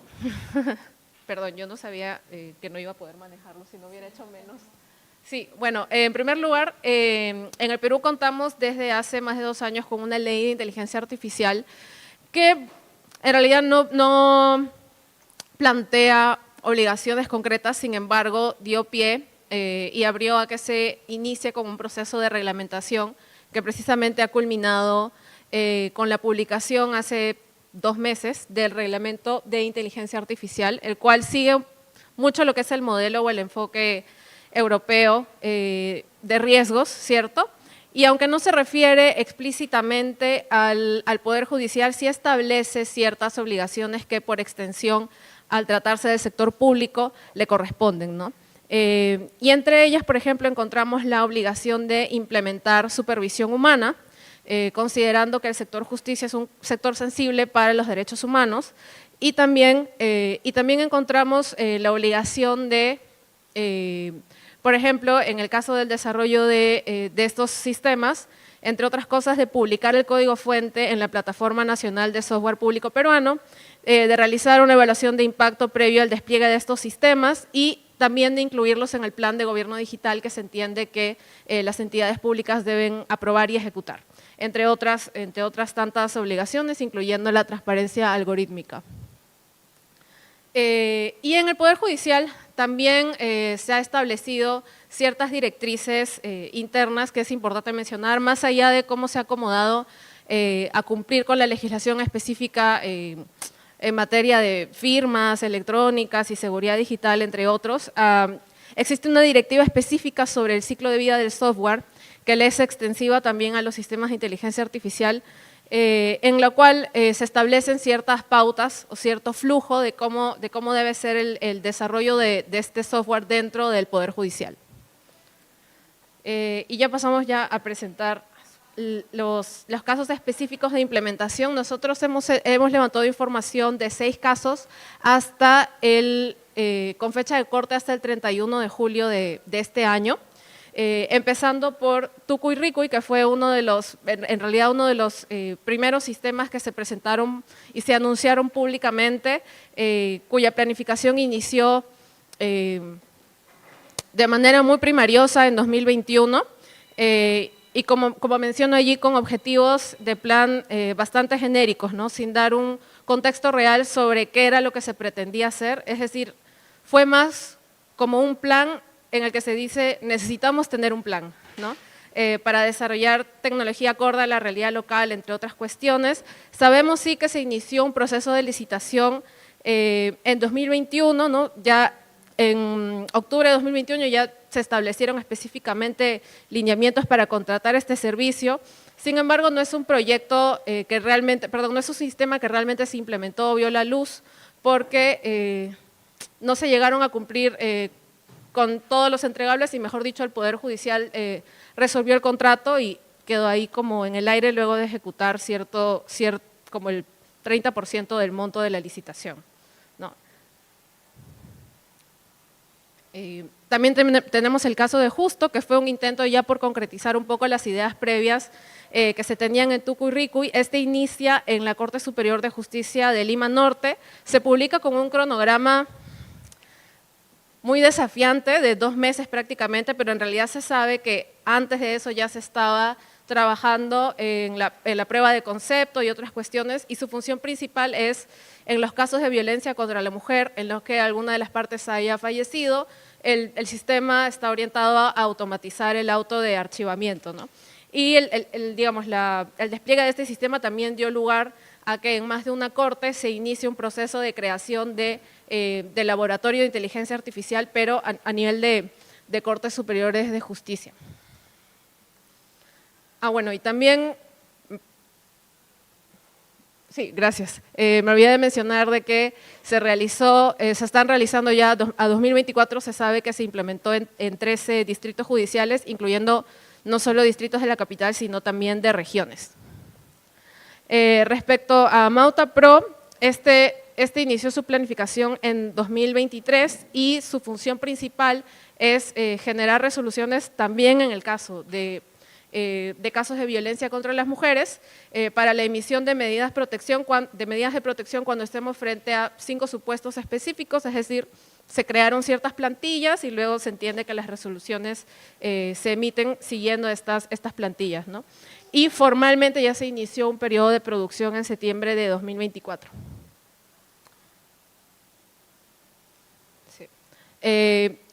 [SPEAKER 5] perdón, yo no sabía que no iba a poder manejarlo si no hubiera hecho menos. Sí, bueno, en primer lugar, en el Perú contamos desde hace más de 2 años con una ley de inteligencia artificial que en realidad no plantea obligaciones concretas, sin embargo, dio pie y abrió a que se inicie con un proceso de reglamentación que precisamente ha culminado con la publicación hace 2 meses del reglamento de inteligencia artificial, el cual sigue mucho lo que es el modelo o el enfoque europeo de riesgos, ¿cierto? Y aunque no se refiere explícitamente al Poder Judicial, sí establece ciertas obligaciones que por extensión al tratarse del sector público, le corresponden, ¿no? Y entre ellas, por ejemplo, encontramos la obligación de implementar supervisión humana, considerando que el sector justicia es un sector sensible para los derechos humanos, y también encontramos la obligación de, por ejemplo, en el caso del desarrollo de estos sistemas, entre otras cosas, de publicar el código fuente en la Plataforma Nacional de Software Público Peruano, de realizar una evaluación de impacto previo al despliegue de estos sistemas y también de incluirlos en el plan de gobierno digital que se entiende que las entidades públicas deben aprobar y ejecutar, entre otras tantas obligaciones, incluyendo la transparencia algorítmica. Y en el Poder Judicial también se ha establecido ciertas directrices internas que es importante mencionar, más allá de cómo se ha acomodado a cumplir con la legislación específica en materia de firmas electrónicas y seguridad digital, entre otros. Existe una directiva específica sobre el ciclo de vida del software que le es extensiva también a los sistemas de inteligencia artificial, en la cual se establecen ciertas pautas o cierto flujo de cómo debe ser el desarrollo de este software dentro del Poder Judicial. Y ya pasamos ya a presentar los casos específicos de implementación. Nosotros hemos levantado información de 6 casos hasta con fecha de corte hasta el 31 de julio de este año. Empezando por Tukuy Rikuy, que fue en realidad uno de los primeros sistemas que se presentaron y se anunciaron públicamente, cuya planificación inició de manera muy primariosa en 2021 y como menciono allí, con objetivos de plan bastante genéricos, ¿no? Sin dar un contexto real sobre qué era lo que se pretendía hacer, es decir, fue más como un plan en el que se dice necesitamos tener un plan, ¿no? Para desarrollar tecnología acorde a la realidad local, entre otras cuestiones. Sabemos sí que se inició un proceso de licitación en 2021, ¿no? Ya en octubre de 2021 ya se establecieron específicamente lineamientos para contratar este servicio. Sin embargo, no es un proyecto no es un sistema que realmente se implementó o vio la luz porque no se llegaron a cumplir con todos los entregables y, mejor dicho, el Poder Judicial resolvió el contrato y quedó ahí como en el aire luego de ejecutar como el 30% del monto de la licitación, ¿no? También tenemos el caso de Justo, que fue un intento ya por concretizar un poco las ideas previas que se tenían en Tukuy Rikuy. Este inicia en la Corte Superior de Justicia de Lima Norte, se publica con un cronograma muy desafiante, de 2 meses prácticamente, pero en realidad se sabe que antes de eso ya se estaba trabajando en la prueba de concepto y otras cuestiones, y su función principal es, en los casos de violencia contra la mujer, en los que alguna de las partes haya fallecido, el sistema está orientado a automatizar el auto de archivamiento, ¿no? Y digamos, el despliegue de este sistema también dio lugar a que en más de una corte se inicie un proceso de creación de laboratorio de inteligencia artificial, pero a nivel de cortes superiores de justicia. Bueno, y también, sí, gracias. Me olvidé de mencionar de que se están realizando ya a 2024, se sabe que se implementó en 13 distritos judiciales, incluyendo no solo distritos de la capital, sino también de regiones. Respecto a Mauta Pro, este inició su planificación en 2023 y su función principal es generar resoluciones también en el caso de casos de violencia contra las mujeres para la emisión de medidas de protección cuando estemos frente a 5 supuestos específicos, es decir, se crearon ciertas plantillas y luego se entiende que las resoluciones se emiten siguiendo estas plantillas, ¿no? Y formalmente ya se inició un periodo de producción en septiembre de 2024. Sí.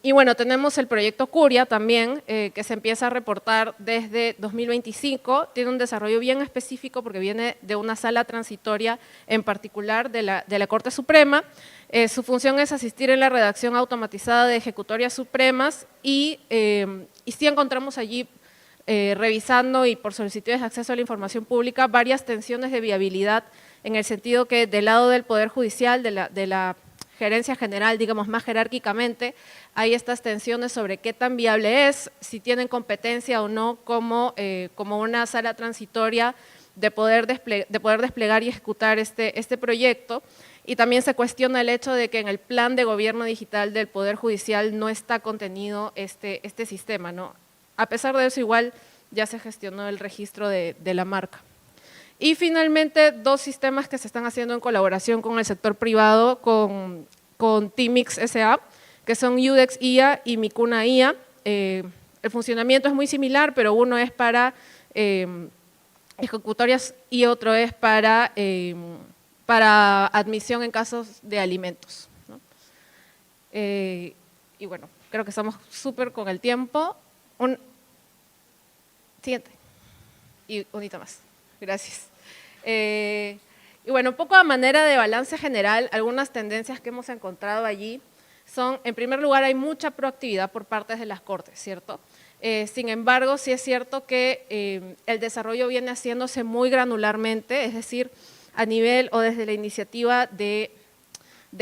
[SPEAKER 5] Y bueno, tenemos el proyecto Curia también, que se empieza a reportar desde 2025, tiene un desarrollo bien específico porque viene de una sala transitoria en particular de la Corte Suprema. Su función es asistir en la redacción automatizada de ejecutorias supremas y sí encontramos allí, revisando y por solicitudes de acceso a la información pública, varias tensiones de viabilidad en el sentido que del lado del Poder Judicial, de la gerencia general, digamos más jerárquicamente, hay estas tensiones sobre qué tan viable es, si tienen competencia o no como una sala transitoria de poder desplegar y ejecutar este proyecto. Y también se cuestiona el hecho de que en el plan de gobierno digital del Poder Judicial no está contenido este sistema, ¿no? A pesar de eso, igual ya se gestionó el registro de la marca. Y finalmente, 2 sistemas que se están haciendo en colaboración con el sector privado, con Timix S.A., que son Udex IA y Micuna IA. El funcionamiento es muy similar, pero uno es para ejecutorias y otro es para admisión en casos de alimentos, ¿no? Y bueno, creo que estamos súper con el tiempo. Siguiente. Y unita más. Gracias. Y bueno, un poco a manera de balance general, algunas tendencias que hemos encontrado allí son, en primer lugar, hay mucha proactividad por parte de las Cortes, ¿cierto? Sin embargo, sí es cierto que el desarrollo viene haciéndose muy granularmente, es decir, a nivel o desde la iniciativa de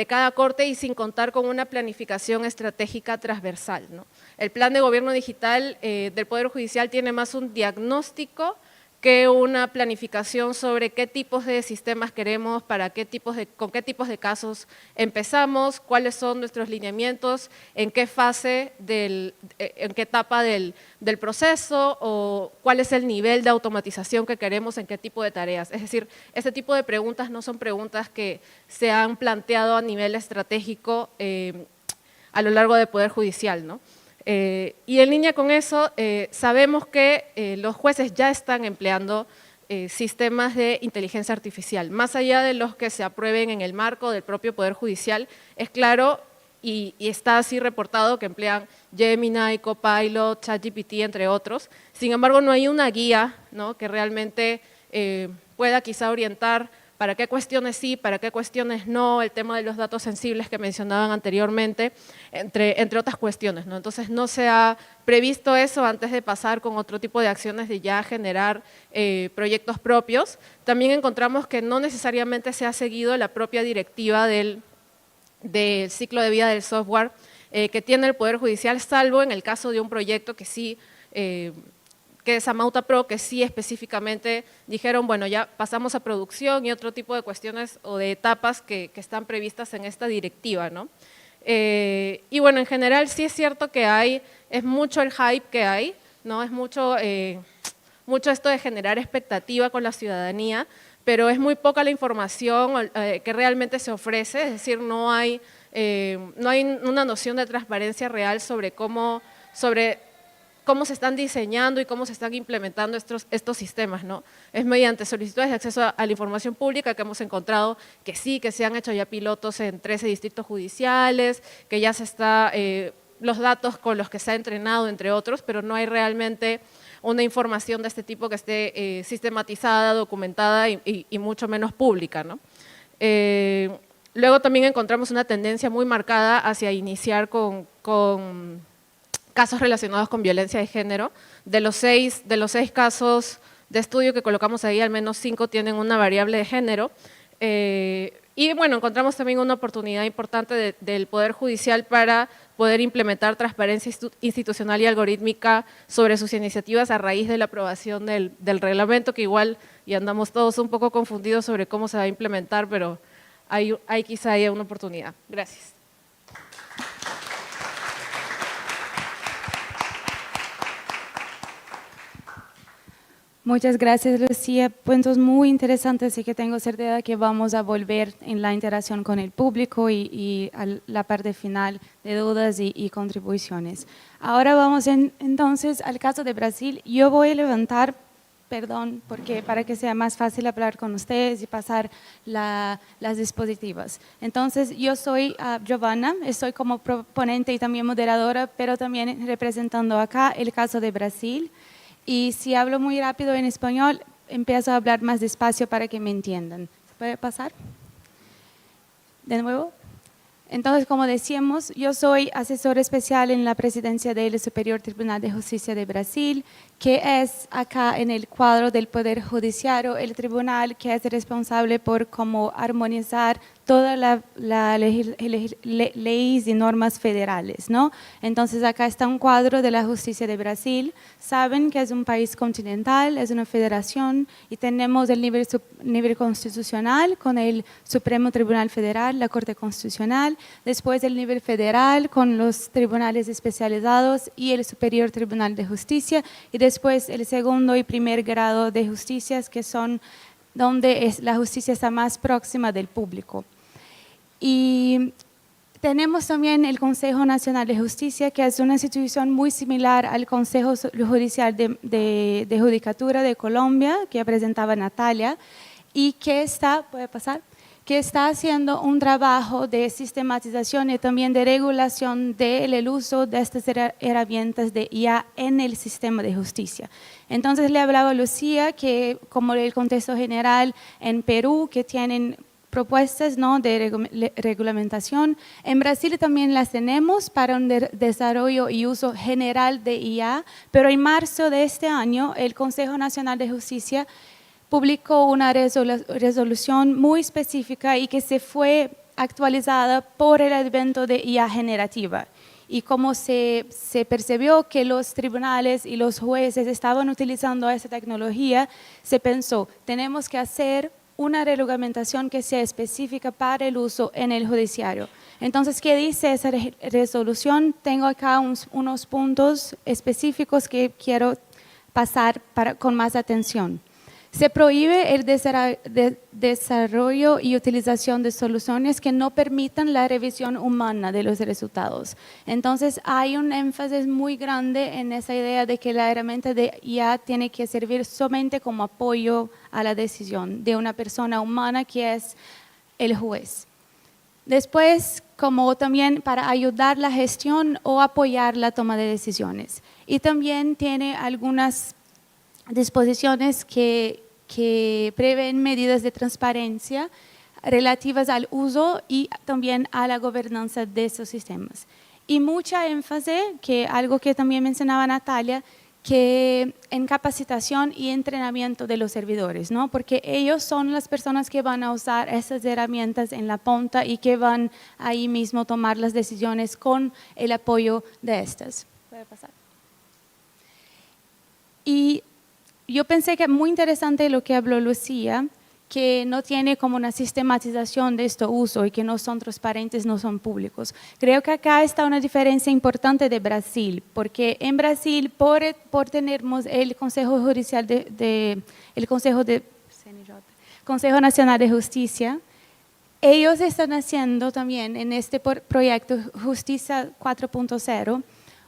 [SPEAKER 5] cada corte y sin contar con una planificación estratégica transversal, ¿no? El plan de gobierno digital del Poder Judicial tiene más un diagnóstico que una planificación sobre qué tipos de sistemas queremos, con qué tipos de casos empezamos, cuáles son nuestros lineamientos, en qué fase, en qué etapa del proceso o cuál es el nivel de automatización que queremos en qué tipo de tareas. Es decir, este tipo de preguntas no son preguntas que se han planteado a nivel estratégico a lo largo del Poder Judicial, ¿no? Y en línea con eso, sabemos que los jueces ya están empleando sistemas de inteligencia artificial. Más allá de los que se aprueben en el marco del propio Poder Judicial, es claro y está así reportado que emplean Gemini, Copilot, ChatGPT, entre otros. Sin embargo, no hay una guía, ¿no?, que realmente pueda quizá orientar para qué cuestiones sí, para qué cuestiones no, el tema de los datos sensibles que mencionaban anteriormente, entre otras cuestiones, ¿no? Entonces, no se ha previsto eso antes de pasar con otro tipo de acciones de ya generar proyectos propios. También encontramos que no necesariamente se ha seguido la propia directiva del ciclo de vida del software que tiene el Poder Judicial, salvo en el caso de un proyecto que sí que es Mauta Pro, que sí específicamente dijeron, bueno, ya pasamos a producción y otro tipo de cuestiones o de etapas que están previstas en esta directiva, ¿no? Y bueno, en general sí es cierto que es mucho el hype que hay, ¿no? Es mucho esto de generar expectativa con la ciudadanía, pero es muy poca la información que realmente se ofrece, es decir, no hay una noción de transparencia real sobre cómo se están diseñando y cómo se están implementando estos sistemas, ¿no? Es mediante solicitudes de acceso a la información pública que hemos encontrado que sí, que se han hecho ya pilotos en 13 distritos judiciales, que ya se está, los datos con los que se ha entrenado, entre otros, pero no hay realmente una información de este tipo que esté sistematizada, documentada y mucho menos pública, ¿no? Luego también encontramos una tendencia muy marcada hacia iniciar con casos relacionados con violencia de género. De los seis casos de estudio que colocamos ahí, al menos 5 tienen una variable de género. Y bueno, encontramos también una oportunidad importante del Poder Judicial para poder implementar transparencia institucional y algorítmica sobre sus iniciativas a raíz de la aprobación del reglamento, que igual y andamos todos un poco confundidos sobre cómo se va a implementar, pero quizá haya una oportunidad. Gracias.
[SPEAKER 2] Muchas gracias, Lucía. Puntos muy interesantes y que tengo certeza que vamos a volver en la interacción con el público y a la parte final de dudas y contribuciones. Ahora vamos entonces al caso de Brasil. Yo voy a levantar, perdón, porque para que sea más fácil hablar con ustedes y pasar las dispositivas. Entonces, yo soy Giovanna, estoy como proponente y también moderadora, pero también representando acá el caso de Brasil. Y si hablo muy rápido en español, empiezo a hablar más despacio para que me entiendan. ¿Se puede pasar? ¿De nuevo? Entonces, como decíamos, yo soy asesor especial en la presidencia del Superior Tribunal de Justicia de Brasil, que es acá en el cuadro del Poder Judiciario, el tribunal que es responsable por cómo armonizar todas las leyes y normas federales, ¿no? Entonces, acá está un cuadro de la justicia de Brasil. Saben que es un país continental, es una federación, y tenemos el nivel constitucional con el Supremo Tribunal Federal, la Corte Constitucional, después el nivel federal con los tribunales especializados y el Superior Tribunal de Justicia, y después el segundo y primer grado de justicias, que son donde la justicia está más próxima del público. Y tenemos también el Consejo Nacional de Justicia, que es una institución muy similar al Consejo Judicial de Judicatura de Colombia, que presentaba Natalia, y que está haciendo un trabajo de sistematización y también de regulación del uso de estas herramientas de IA en el sistema de justicia. Entonces le hablaba a Lucía que, como el contexto general en Perú, que tienen propuestas, ¿no?, de regulamentación. En Brasil también las tenemos para un desarrollo y uso general de IA, pero en marzo de este año el Consejo Nacional de Justicia publicó una resolución muy específica y que se fue actualizada por el advento de IA generativa. Y como se percibió que los tribunales y los jueces estaban utilizando esa tecnología, se pensó, tenemos que hacer una reglamentación que sea específica para el uso en el judiciario. Entonces, ¿qué dice esa resolución? Tengo acá unos puntos específicos que quiero pasar con más atención. Se prohíbe el desarrollo y utilización de soluciones que no permitan la revisión humana de los resultados. Entonces, hay un énfasis muy grande en esa idea de que la herramienta de IA tiene que servir solamente como apoyo a la decisión de una persona humana que es el juez. Después, como también para ayudar la gestión o apoyar la toma de decisiones. Y también tiene algunas disposiciones que prevén medidas de transparencia relativas al uso y también a la gobernanza de esos sistemas. Y mucha énfasis, que algo que también mencionaba Natalia, que en capacitación y entrenamiento de los servidores, ¿no? Porque ellos son las personas que van a usar esas herramientas en la punta y que van ahí mismo tomar las decisiones con el apoyo de estas. ¿Puede pasar? Y yo pensé que es muy interesante lo que habló Lucía, que no tiene como una sistematización de este uso y que no son transparentes, no son públicos. Creo que acá está una diferencia importante de Brasil, porque en Brasil, por tener el Consejo Judicial Consejo Nacional de Justicia, ellos están haciendo también en este proyecto Justicia 4.0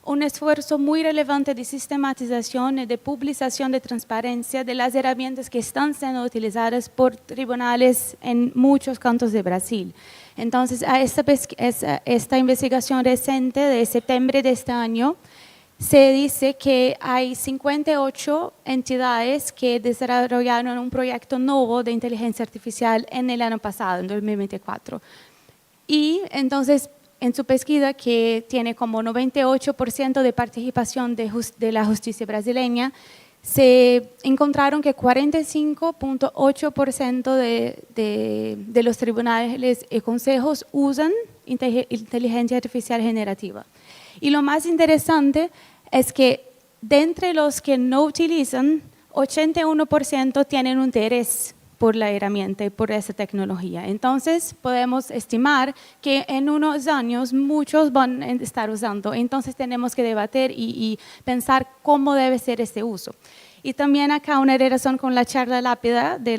[SPEAKER 2] un esfuerzo muy relevante de sistematización y de publicación de transparencia de las herramientas que están siendo utilizadas por tribunales en muchos cantos de Brasil. Entonces, a esta investigación reciente de septiembre de este año, se dice que hay 58 entidades que desarrollaron un proyecto nuevo de inteligencia artificial en el año pasado, en 2024. Y entonces, en su pesquisa, que tiene como 98% de participación de la justicia brasileña, se encontraron que 45.8% de los tribunales y consejos usan inteligencia artificial generativa. Y lo más interesante es que de entre los que no utilizan, 81% tienen un interés por la herramienta y por esa tecnología. Entonces, podemos estimar que en unos años muchos van a estar usando. Entonces, tenemos que debatir y pensar cómo debe ser este uso. Y también acá una relación con la charla lápida de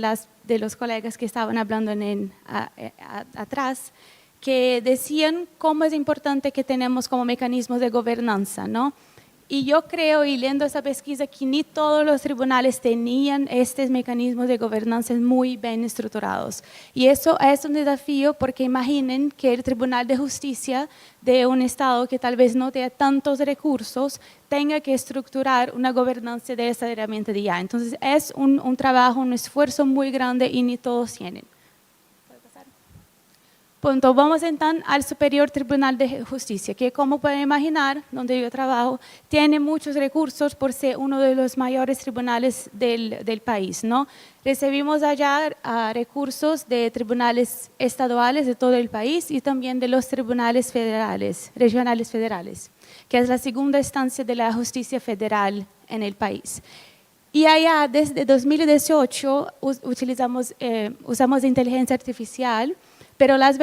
[SPEAKER 2] los colegas que estaban hablando atrás, que decían cómo es importante que tenemos como mecanismos de gobernanza, ¿no? Y yo creo, y leyendo esa pesquisa, que ni todos los tribunales tenían estos mecanismos de gobernanza muy bien estructurados. Y eso es un desafío porque imaginen que el Tribunal de Justicia de un estado que tal vez no tenga tantos recursos tenga que estructurar una gobernanza de esa herramienta de IA. Entonces es un trabajo, un esfuerzo muy grande y ni todos tienen. Punto. Vamos entonces al Superior Tribunal de Justicia, que como pueden imaginar, donde yo trabajo, tiene muchos recursos por ser uno de los mayores tribunales del país, ¿no? Recibimos allá recursos de tribunales estaduales de todo el país y también de los tribunales federales, regionales federales, que es la segunda instancia de la justicia federal en el país. Y allá, desde 2018, usamos inteligencia artificial, pero las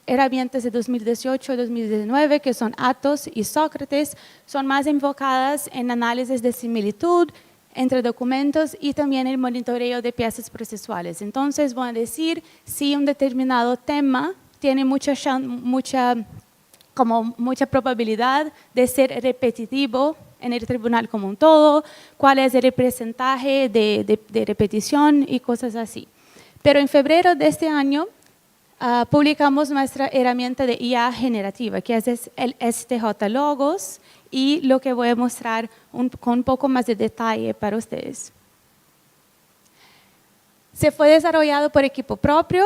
[SPEAKER 2] herramientas de 2018 y 2019, que son Atos y Sócrates, son más enfocadas en análisis de similitud entre documentos y también el monitoreo de piezas procesuales. Entonces, van a decir si un determinado tema tiene mucha probabilidad de ser repetitivo en el tribunal como un todo, cuál es el porcentaje de repetición y cosas así. Pero en febrero de este año, publicamos nuestra herramienta de IA generativa, que es el STJ Logos, y lo que voy a mostrar con un poco más de detalle para ustedes. Se fue desarrollado por equipo propio,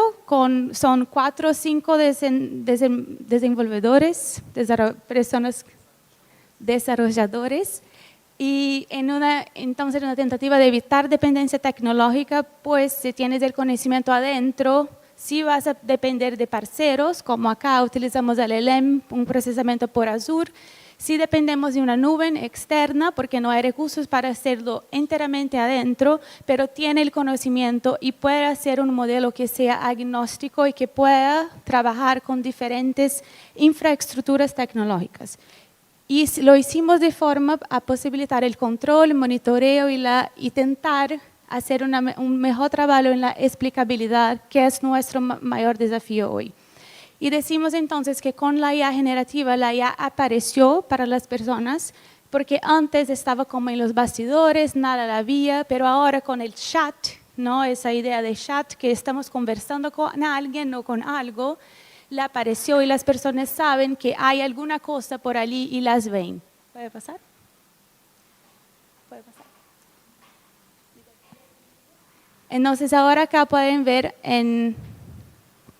[SPEAKER 2] son 4 o 5 desenvolvedores, personas desarrolladores, y entonces en una tentativa de evitar dependencia tecnológica, pues si tienes el conocimiento adentro, si vas a depender de parceros, como acá utilizamos el LLM, un procesamiento por Azure, si dependemos de una nube externa, porque no hay recursos para hacerlo enteramente adentro, pero tiene el conocimiento y puede hacer un modelo que sea agnóstico y que pueda trabajar con diferentes infraestructuras tecnológicas. Y lo hicimos de forma a posibilitar el control, el monitoreo y intentar hacer un mejor trabajo en la explicabilidad, que es nuestro mayor desafío hoy. Y decimos entonces que con la IA generativa, la IA apareció para las personas, porque antes estaba como en los bastidores, nada la había, pero ahora con el chat, ¿no? Esa idea de chat, que estamos conversando con alguien o con algo, le apareció y las personas saben que hay alguna cosa por allí y las ven. ¿Puede pasar? ¿Puede pasar? Entonces ahora acá pueden ver en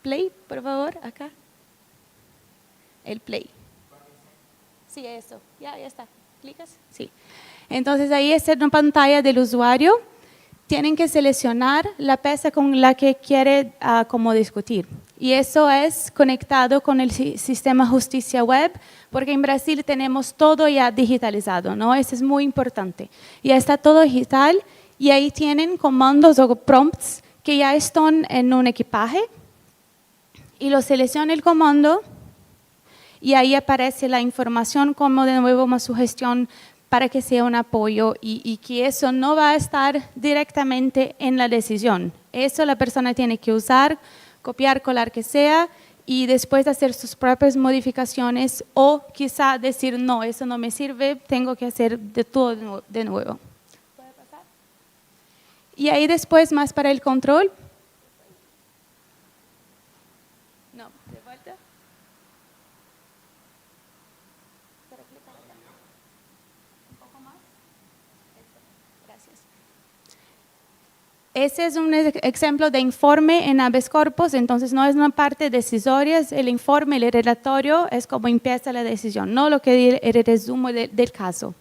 [SPEAKER 2] play, por favor, acá. El play. Sí, eso. Ya está. ¿Clicas? Sí. Entonces ahí está en la pantalla del usuario. Tienen que seleccionar la pieza con la que quiere como discutir. Y eso es conectado con el sistema Justicia Web, porque en Brasil tenemos todo ya digitalizado, ¿no? Eso es muy importante. Ya está todo digital y ahí tienen comandos o prompts que ya están en un equipaje y lo selecciona el comando y ahí aparece la información como de nuevo una sugestión para que sea un apoyo y que eso no va a estar directamente en la decisión. Eso la persona tiene que usar, copiar, colar, que sea, y después hacer sus propias modificaciones o quizá decir, no, eso no me sirve, tengo que hacer de todo de nuevo. ¿Puede pasar? Y ahí después más para el control. No, de vuelta. ¿Para clicar acá? Un poco más. Eso. Gracias. Ese es un ejemplo de informe en habeas corpus, entonces no es una parte decisoria, es el informe, el relatorio, es como empieza la decisión, no lo que el resumen del caso.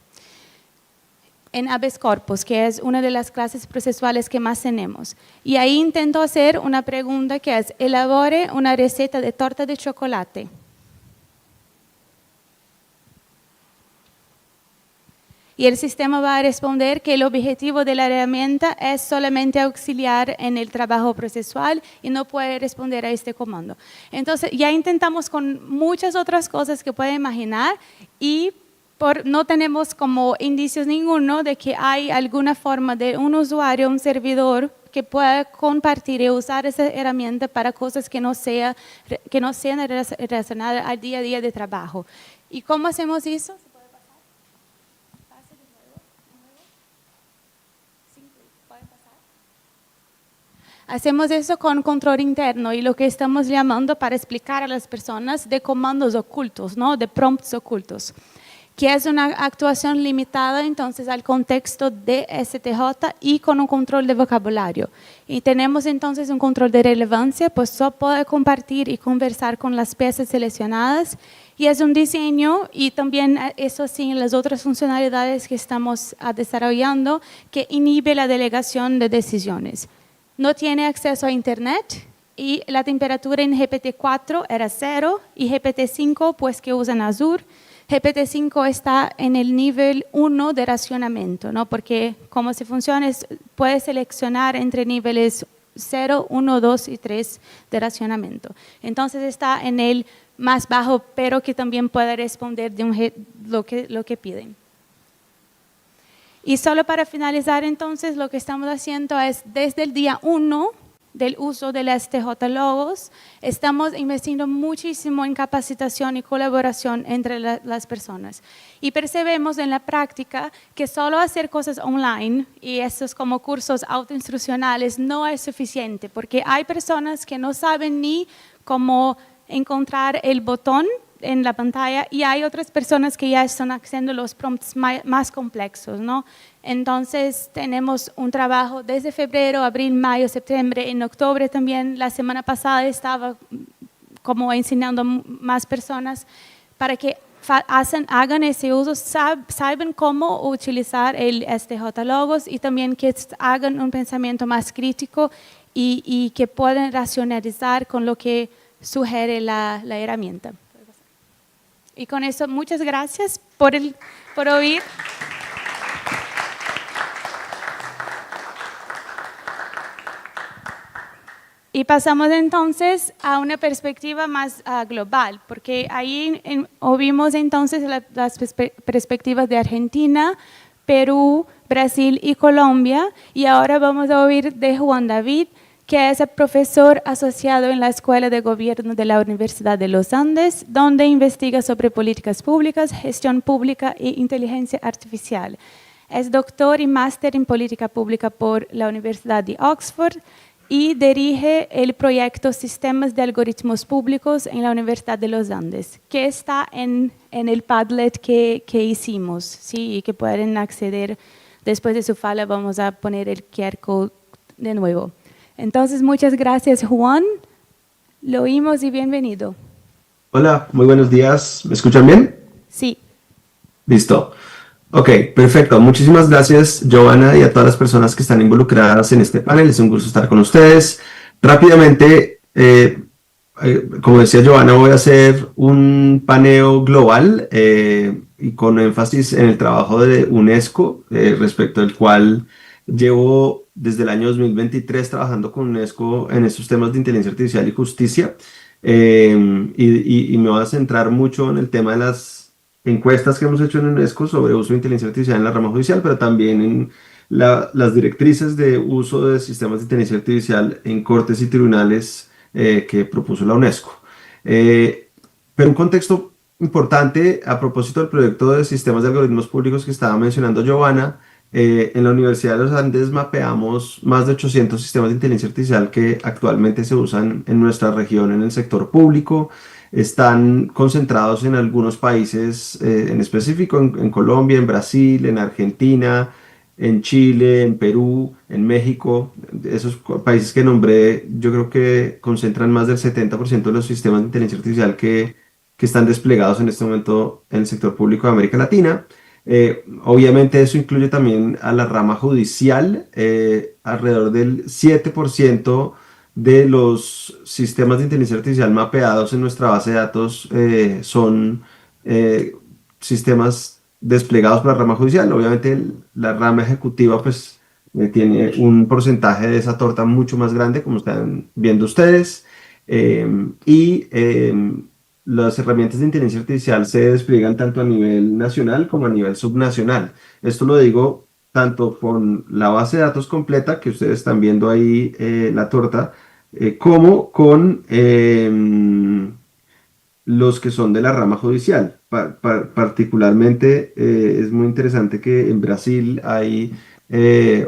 [SPEAKER 2] En habeas corpus, que es una de las clases procesuales que más tenemos. Y ahí intento hacer una pregunta que es, elabore una receta de torta de chocolate. Y el sistema va a responder que el objetivo de la herramienta es solamente auxiliar en el trabajo procesual y no puede responder a este comando. Entonces, ya intentamos con muchas otras cosas que pueden imaginar y no tenemos como indicios ninguno de que hay alguna forma de un usuario, un servidor, que pueda compartir y usar esa herramienta para cosas que no sean relacionadas al día a día de trabajo. ¿Y cómo hacemos eso? Hacemos eso con control interno y lo que estamos llamando para explicar a las personas de comandos ocultos, ¿no? De prompts ocultos, que es una actuación limitada entonces al contexto de STJ y con un control de vocabulario. Y tenemos entonces un control de relevancia, pues solo puede compartir y conversar con las piezas seleccionadas y es un diseño y también eso sí en las otras funcionalidades que estamos desarrollando que inhibe la delegación de decisiones. No tiene acceso a internet y la temperatura en GPT-4 era 0 y GPT-5 pues que usan Azure. GPT-5 está en el nivel 1 de racionamiento, ¿no? Porque cómo se funciona es, puede seleccionar entre niveles 0, 1, 2 y 3 de racionamiento. Entonces está en el más bajo, pero que también puede responder de lo que piden. Y solo para finalizar entonces lo que estamos haciendo es desde el día 1 del uso del STJ Logos, estamos invirtiendo muchísimo en capacitación y colaboración entre las personas. Y percebemos en la práctica que solo hacer cosas online y estos como cursos autoinstruccionales no es suficiente, porque hay personas que no saben ni cómo encontrar el botón en la pantalla y hay otras personas que ya están haciendo los prompts más complejos, ¿no? Entonces tenemos un trabajo desde febrero, abril, mayo, septiembre, en octubre también, la semana pasada estaba como enseñando a más personas para que hagan ese uso, saben cómo utilizar el STJ Logos y también que hagan un pensamiento más crítico y que puedan racionalizar con lo que sugiere la herramienta. Y con eso, muchas gracias por oír. Y pasamos entonces a una perspectiva más global, porque ahí oímos entonces las perspectivas de Argentina, Perú, Brasil y Colombia, y ahora vamos a oír de Juan David, que es el profesor asociado en la Escuela de Gobierno de la Universidad de los Andes, donde investiga sobre políticas públicas, gestión pública e inteligencia artificial. Es doctor y máster en política pública por la Universidad de Oxford y dirige el proyecto Sistemas de Algoritmos Públicos en la Universidad de los Andes, que está en el Padlet que hicimos, ¿sí? Y que pueden acceder. Después de su fala vamos a poner el QR code de nuevo. Entonces, muchas gracias, Juan. Lo oímos y bienvenido.
[SPEAKER 6] Hola, muy buenos días. ¿Me escuchan bien?
[SPEAKER 2] Sí.
[SPEAKER 6] Listo. Ok, perfecto. Muchísimas gracias, Giovanna, y a todas las personas que están involucradas en este panel. Es un gusto estar con ustedes. Rápidamente, como decía Giovanna, voy a hacer un paneo global y con énfasis en el trabajo de UNESCO, respecto al cual llevo desde el año 2023 trabajando con UNESCO en estos temas de inteligencia artificial y justicia, y me voy a centrar mucho en el tema de las encuestas que hemos hecho en UNESCO sobre uso de inteligencia artificial en la rama judicial, pero también en las directrices de uso de sistemas de inteligencia artificial en cortes y tribunales que propuso la UNESCO. Pero un contexto importante a propósito del proyecto de sistemas de algoritmos públicos que estaba mencionando Giovanna, en la Universidad de los Andes mapeamos más de 800 sistemas de inteligencia artificial que actualmente se usan en nuestra región en el sector público. Están concentrados en algunos países en específico, en Colombia, en Brasil, en Argentina, en Chile, en Perú, en México. Esos países que nombré, yo creo que concentran más del 70% de los sistemas de inteligencia artificial que están desplegados en este momento en el sector público de América Latina. Obviamente eso incluye también a la rama judicial. Alrededor del 7% de los sistemas de inteligencia artificial mapeados en nuestra base de datos son sistemas desplegados por la rama judicial. Obviamente la rama ejecutiva pues tiene un porcentaje de esa torta mucho más grande, como están viendo ustedes. Y las herramientas de inteligencia artificial se despliegan tanto a nivel nacional como a nivel subnacional. Esto lo digo tanto con la base de datos completa, que ustedes están viendo ahí la torta, como con los que son de la rama judicial. Particularmente es muy interesante que en Brasil hay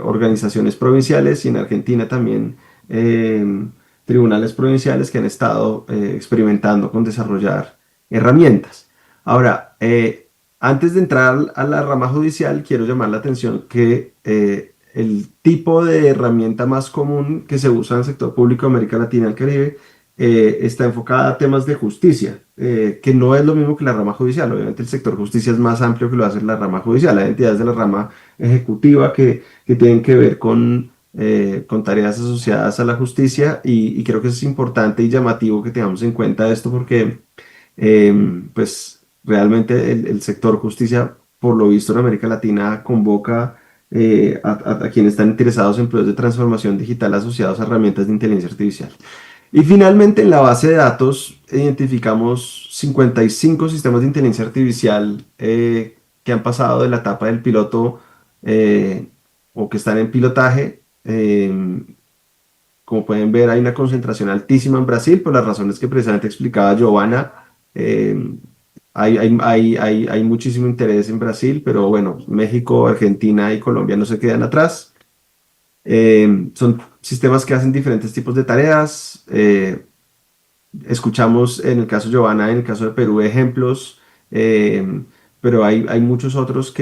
[SPEAKER 6] organizaciones provinciales y en Argentina también tribunales provinciales que han estado experimentando con desarrollar herramientas. Ahora, antes de entrar a la rama judicial, quiero llamar la atención que el tipo de herramienta más común que se usa en el sector público de América Latina y el Caribe está enfocada a temas de justicia, que no es lo mismo que la rama judicial. Obviamente el sector justicia es más amplio que lo hace la rama judicial. Hay entidades de la rama ejecutiva que tienen que ver con tareas asociadas a la justicia y creo que es importante y llamativo que tengamos en cuenta esto porque pues realmente el sector justicia, por lo visto en América Latina, convoca a quienes están interesados en procesos de transformación digital asociados a herramientas de inteligencia artificial. Y finalmente en la base de datos identificamos 55 sistemas de inteligencia artificial que han pasado de la etapa del piloto o que están en pilotaje. Como pueden ver, hay una concentración altísima en Brasil por las razones que precisamente explicaba Giovanna. Hay muchísimo interés en Brasil, pero bueno, México, Argentina y Colombia no se quedan atrás. Son sistemas que hacen diferentes tipos de tareas. Escuchamos en el caso de Giovanna, en el caso de Perú, ejemplos, pero hay muchos otros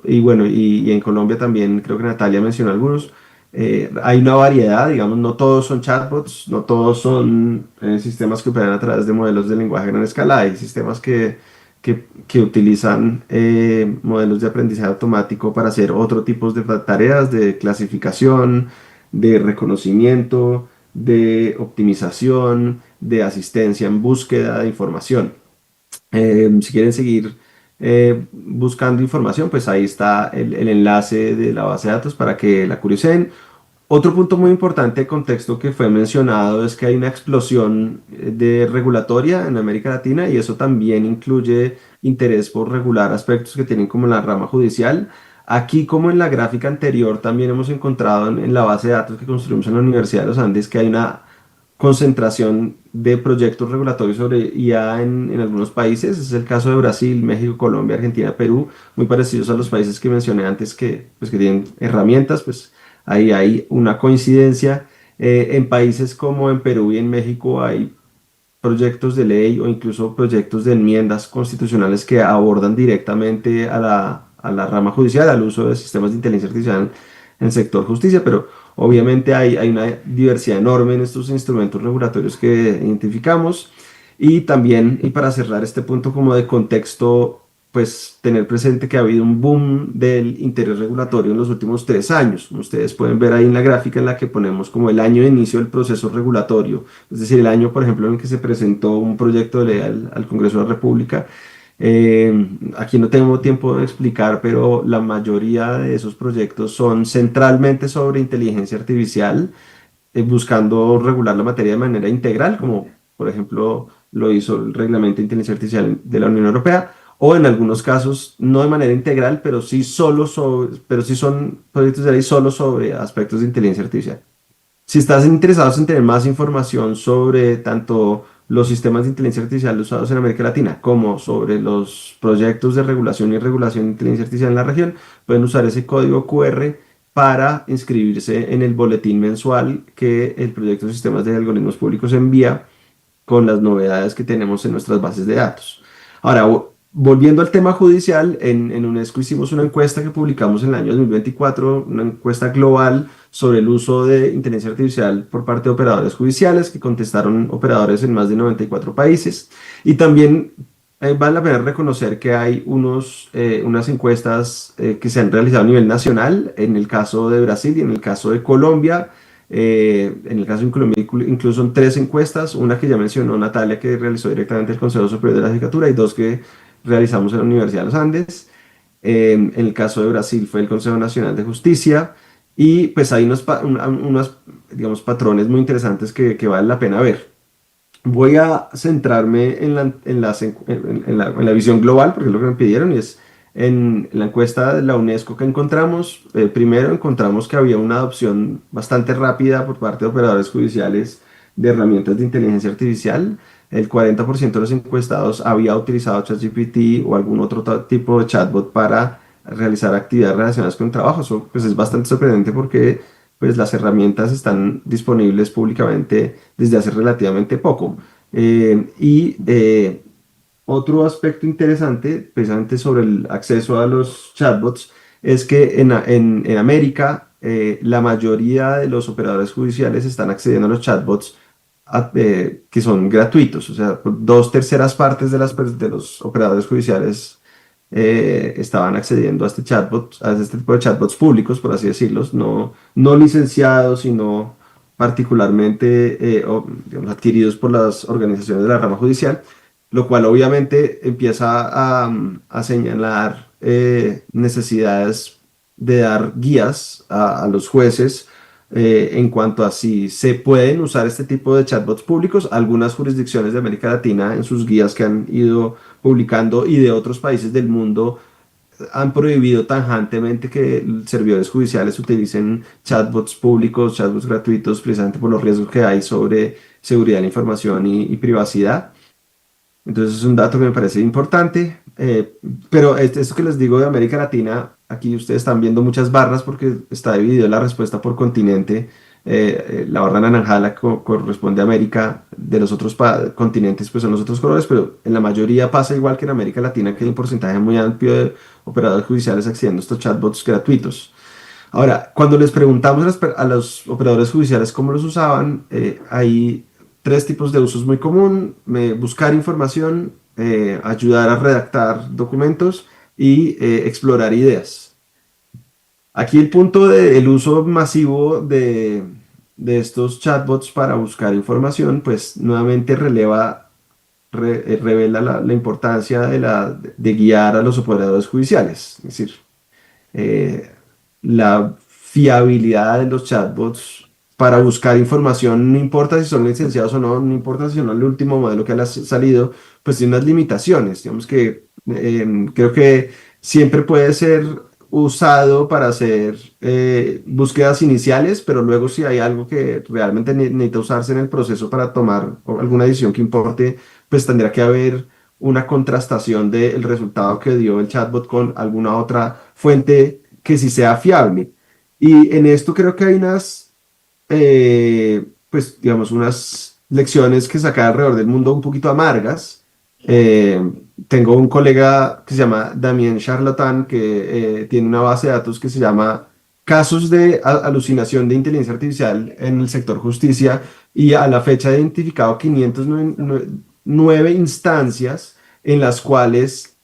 [SPEAKER 6] y bueno, y en Colombia también, creo que Natalia mencionó algunos. Hay una variedad, digamos, no todos son chatbots, no todos son sistemas que operan a través de modelos de lenguaje a gran escala. Hay sistemas que utilizan modelos de aprendizaje automático para hacer otro tipo de tareas de clasificación, de reconocimiento, de optimización, de asistencia en búsqueda de información. Si quieren seguir buscando información, pues ahí está el enlace de la base de datos para que la curioseen. Otro punto muy importante de contexto que fue mencionado es que hay una explosión de regulatoria en América Latina y eso también incluye interés por regular aspectos que tienen como la rama judicial. Aquí, como en la gráfica anterior, también hemos encontrado en la base de datos que construimos en la Universidad de los Andes que hay una concentración de proyectos regulatorios sobre IA en algunos países. Es el caso de Brasil, México, Colombia, Argentina, Perú, muy parecidos a los países que mencioné antes pues, que tienen herramientas, pues ahí hay una coincidencia. En países como en Perú y en México hay proyectos de ley o incluso proyectos de enmiendas constitucionales que abordan directamente a la rama judicial, al uso de sistemas de inteligencia artificial en el sector justicia, pero obviamente hay una diversidad enorme en estos instrumentos regulatorios que identificamos. Y también, y para cerrar este punto como de contexto, pues tener presente que ha habido un boom del interés regulatorio en los últimos 3 años. Como ustedes pueden ver ahí en la gráfica en la que ponemos como el año de inicio del proceso regulatorio, es decir, el año, por ejemplo, en el que se presentó un proyecto de ley al Congreso de la República. Aquí no tengo tiempo de explicar, pero la mayoría de esos proyectos son centralmente sobre inteligencia artificial, buscando regular la materia de manera integral, como por ejemplo lo hizo el Reglamento de Inteligencia Artificial de la Unión Europea, o en algunos casos no de manera integral, pero sí pero sí son proyectos de ley solo sobre aspectos de inteligencia artificial. Si estás interesados en tener más información sobre tanto los sistemas de inteligencia artificial usados en América Latina como sobre los proyectos de regulación y regulación de inteligencia artificial en la región, pueden usar ese código QR para inscribirse en el boletín mensual que el proyecto de sistemas de algoritmos públicos envía con las novedades que tenemos en nuestras bases de datos. Ahora, volviendo al tema judicial, en UNESCO hicimos una encuesta que publicamos en el año 2024, una encuesta global sobre el uso de inteligencia artificial por parte de operadores judiciales, que contestaron operadores en más de 94 países. Y también vale la pena reconocer que hay unas encuestas que se han realizado a nivel nacional, en el caso de Brasil y en el caso de Colombia. En el caso de Colombia incluso son 3 encuestas, una que ya mencionó Natalia, que realizó directamente el Consejo Superior de la Judicatura, y 2 que realizamos en la Universidad de los Andes. En el caso de Brasil fue el Consejo Nacional de Justicia, y pues hay unos digamos, patrones muy interesantes que vale la pena ver. Voy a centrarme en la visión global, porque es lo que me pidieron, y es en la encuesta de la UNESCO que encontramos. Primero encontramos que había una adopción bastante rápida por parte de operadores judiciales de herramientas de inteligencia artificial. El 40% de los encuestados había utilizado ChatGPT o algún otro tipo de chatbot para realizar actividades relacionadas con trabajo. Eso pues, es bastante sorprendente porque pues, las herramientas están disponibles públicamente desde hace relativamente poco. Otro aspecto interesante, precisamente sobre el acceso a los chatbots, es que en América la mayoría de los operadores judiciales están accediendo a los chatbots que son gratuitos. O sea, 2/3 partes de los operadores judiciales estaban accediendo a este chatbot, a este tipo de chatbots públicos, por así decirlos, no licenciados, sino particularmente digamos, adquiridos por las organizaciones de la rama judicial, lo cual obviamente empieza a señalar necesidades de dar guías a los jueces en cuanto a si se pueden usar este tipo de chatbots públicos. Algunas jurisdicciones de América Latina en sus guías que han ido publicando y de otros países del mundo han prohibido tajantemente que servidores judiciales utilicen chatbots públicos, chatbots gratuitos, precisamente por los riesgos que hay sobre seguridad de la información y privacidad. Entonces es un dato que me parece importante, pero esto que les digo de América Latina, aquí ustedes están viendo muchas barras porque está dividida la respuesta por continente. La barra anaranjada corresponde a América, de los otros continentes pues son los otros colores, pero en la mayoría pasa igual que en América Latina, que hay un porcentaje muy amplio de operadores judiciales accediendo a estos chatbots gratuitos. Ahora, cuando les preguntamos a los operadores judiciales cómo los usaban, hay 3 tipos de usos muy común: buscar información, ayudar a redactar documentos y explorar ideas. Aquí el punto del uso masivo de estos chatbots para buscar información, pues nuevamente revela la importancia de guiar a los operadores judiciales. Es decir, la fiabilidad de los chatbots para buscar información, no importa si son licenciados o no, no importa si son el último modelo que ha salido, pues tiene unas limitaciones. Digamos que creo que siempre puede ser usado para hacer búsquedas iniciales, pero luego si hay algo que realmente necesita usarse en el proceso para tomar alguna decisión que importe, pues tendría que haber una contrastación del resultado que dio el chatbot con alguna otra fuente que sí sea fiable. Y en esto creo que hay pues digamos, unas lecciones que sacar alrededor del mundo un poquito amargas. Tengo un colega que se llama Damien Charlatan, que tiene una base de datos que se llama Casos de alucinación de inteligencia artificial en el sector justicia, y a la fecha ha identificado 509 instancias en las cuales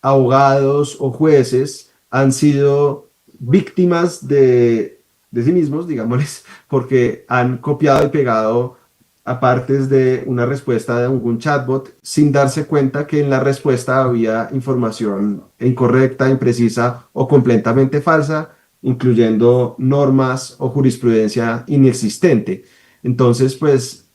[SPEAKER 6] abogados o jueces han sido víctimas de sí mismos, digámosles, porque han copiado y pegado a partes de una respuesta de algún chatbot sin darse cuenta que en la respuesta había información incorrecta, imprecisa o completamente falsa, incluyendo normas o jurisprudencia inexistente. Entonces, pues,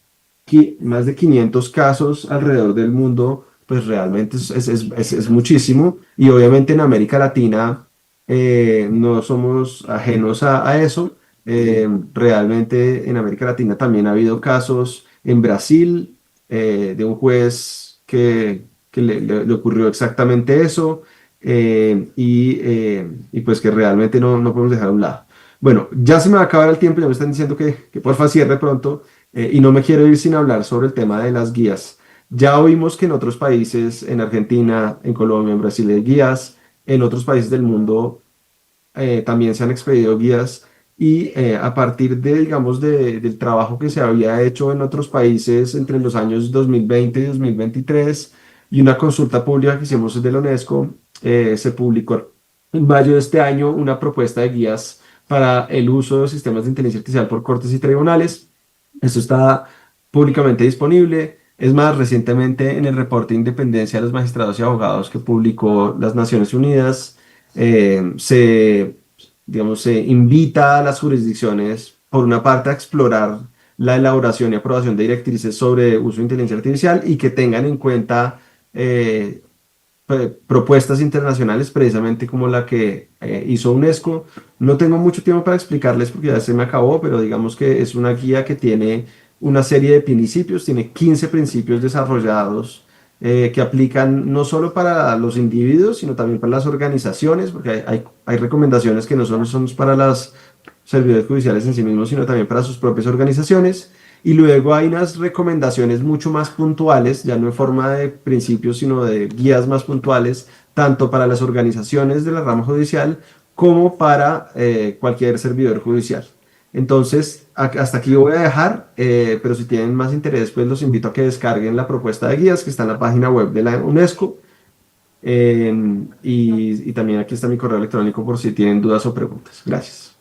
[SPEAKER 6] más de 500 casos alrededor del mundo pues realmente es muchísimo. Y obviamente en América Latina no somos ajenos a eso. Realmente en América Latina también ha habido casos en Brasil de un juez que le ocurrió exactamente eso y pues que realmente no podemos dejar a un lado. Bueno, ya se me va a acabar el tiempo, ya me están diciendo que porfa cierre pronto y no me quiero ir sin hablar sobre el tema de las guías. Ya oímos que en otros países, en Argentina, en Colombia, en Brasil hay guías, en otros países del mundo también se han expedido guías y a partir de, digamos, del trabajo que se había hecho en otros países entre los años 2020 y 2023 y una consulta pública que hicimos desde la UNESCO, se publicó en mayo de este año una propuesta de guías para el uso de sistemas de inteligencia artificial por cortes y tribunales. Esto está públicamente disponible. Es más, recientemente en el reporte de independencia de los magistrados y abogados que publicó las Naciones Unidas, digamos, se invita a las jurisdicciones, por una parte, a explorar la elaboración y aprobación de directrices sobre uso de inteligencia artificial y que tengan en cuenta propuestas internacionales, precisamente como la que hizo UNESCO. No tengo mucho tiempo para explicarles porque ya se me acabó, pero digamos que es una guía que tiene una serie de principios, tiene 15 principios desarrollados que aplican no solo para los individuos, sino también para las organizaciones, porque hay recomendaciones que no solo son para los servidores judiciales en sí mismos, sino también para sus propias organizaciones. Y luego hay unas recomendaciones mucho más puntuales, ya no en forma de principios, sino de guías más puntuales, tanto para las organizaciones de la rama judicial como para cualquier servidor judicial. Entonces, hasta aquí voy a dejar, pero si tienen más interés, pues los invito a que descarguen la propuesta de guías que está en la página web de la UNESCO. Y también aquí está mi correo electrónico por si tienen dudas o preguntas. Gracias.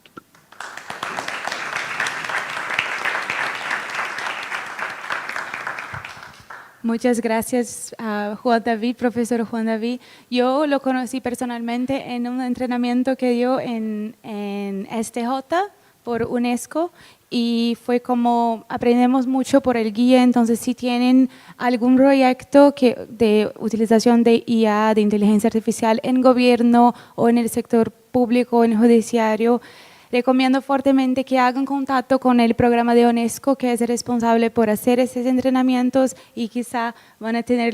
[SPEAKER 2] Muchas gracias a Juan David, profesor Juan David. Yo lo conocí personalmente en un entrenamiento que dio en STJ por UNESCO y fue como aprendemos mucho por el guía. Entonces, si tienen algún proyecto de utilización de IA, de inteligencia artificial en gobierno o en el sector público, en el judiciario, recomiendo fuertemente que hagan contacto con el programa de UNESCO que es responsable por hacer esos entrenamientos y quizá van a tener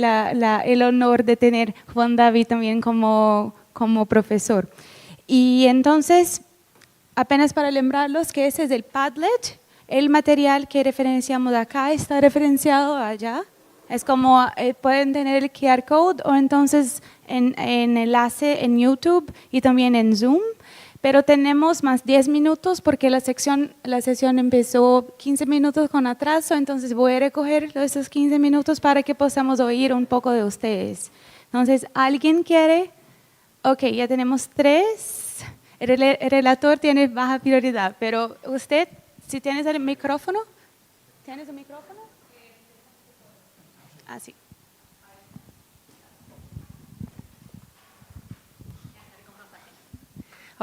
[SPEAKER 2] el honor de tener Juan David también como profesor. Y entonces, apenas para lembrarlos que ese es el Padlet, el material que referenciamos acá está referenciado allá. Es como pueden tener el QR code o entonces en enlace en YouTube y también en Zoom. Pero tenemos más 10 minutos porque la sesión empezó 15 minutos con atraso, entonces voy a recoger esos 15 minutos para que podamos oír un poco de ustedes. Entonces, ¿alguien quiere? Ok, ya tenemos 3. El relator tiene baja prioridad, pero usted, si tienes el micrófono, ¿tienes el micrófono? Ah, sí.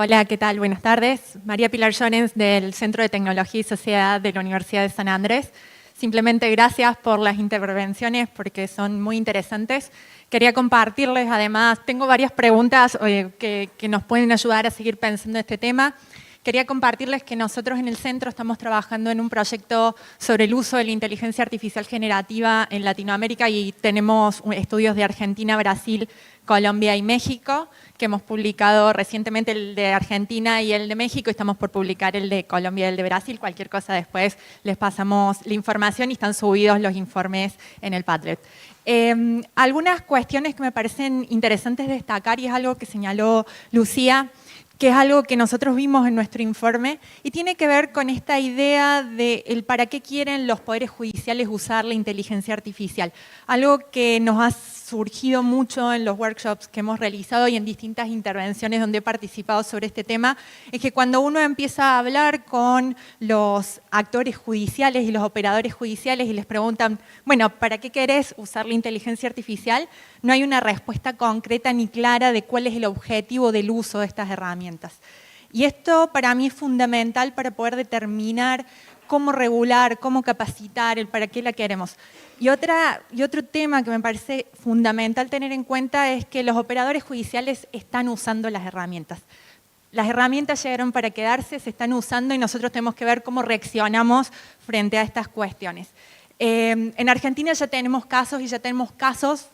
[SPEAKER 7] Hola, ¿qué tal? Buenas tardes. María Pilar Jones del Centro de Tecnología y Sociedad de la Universidad de San Andrés. Simplemente gracias por las intervenciones porque son muy interesantes. Quería compartirles, además, tengo varias preguntas que nos pueden ayudar a seguir pensando este tema. Quería compartirles que nosotros en el centro estamos trabajando en un proyecto sobre el uso de la inteligencia artificial generativa en Latinoamérica y tenemos estudios de Argentina, Brasil, Colombia y México, que hemos publicado recientemente el de Argentina y el de México, y estamos por publicar el de Colombia y el de Brasil. Cualquier cosa después les pasamos la información y están subidos los informes en el Padlet. Algunas cuestiones que me parecen interesantes destacar, y es algo que señaló Lucía, que es algo que nosotros vimos en nuestro informe, y tiene que ver con esta idea de el para qué quieren los poderes judiciales usar la inteligencia artificial. Algo que nos ha surgido mucho en los workshops que hemos realizado y en distintas intervenciones donde he participado sobre este tema, es que cuando uno empieza a hablar con los actores judiciales y los operadores judiciales y les preguntan, bueno, ¿para qué querés usar la inteligencia artificial? No hay una respuesta concreta ni clara de cuál es el objetivo del uso de estas herramientas. Y esto para mí es fundamental para poder determinar cómo regular, cómo capacitar, el para qué la queremos. Y otro tema que me parece fundamental tener en cuenta es que los operadores judiciales están usando las herramientas. Las herramientas llegaron para quedarse, se están usando y nosotros tenemos que ver cómo reaccionamos frente a estas cuestiones. En Argentina ya tenemos casos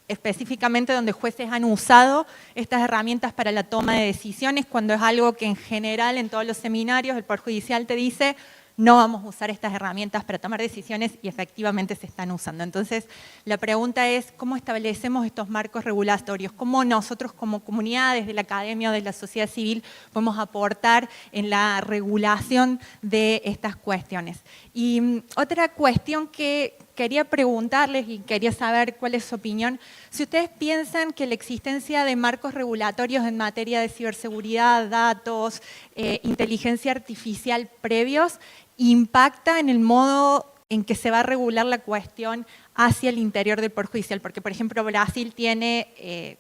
[SPEAKER 7] específicamente donde jueces han usado estas herramientas para la toma de decisiones, cuando es algo que en general en todos los seminarios el Poder Judicial te dice no vamos a usar estas herramientas para tomar decisiones y efectivamente se están usando. Entonces, la pregunta es cómo establecemos estos marcos regulatorios, cómo nosotros como comunidad, desde la academia o de la sociedad civil, podemos aportar en la regulación de estas cuestiones. Y otra cuestión que quería preguntarles y quería saber cuál es su opinión, si ustedes piensan que la existencia de marcos regulatorios en materia de ciberseguridad, datos, inteligencia artificial previos, impacta en el modo en que se va a regular la cuestión hacia el interior del Poder Judicial, porque por ejemplo Brasil tiene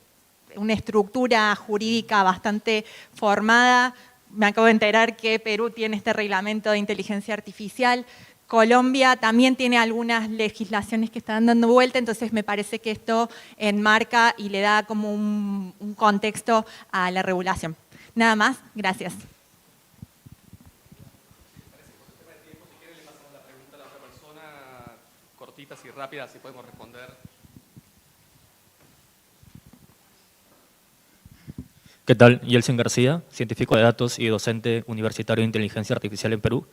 [SPEAKER 7] una estructura jurídica bastante formada, me acabo de enterar que Perú tiene este reglamento de inteligencia artificial, Colombia también tiene algunas legislaciones que están dando vuelta, entonces me parece que esto enmarca y le da como un contexto a la regulación. Nada más, gracias.
[SPEAKER 3] Cortitas y rápidas, si podemos responder.
[SPEAKER 8] ¿Qué tal? Yeltsin García, científico de datos y docente universitario de inteligencia artificial en Perú.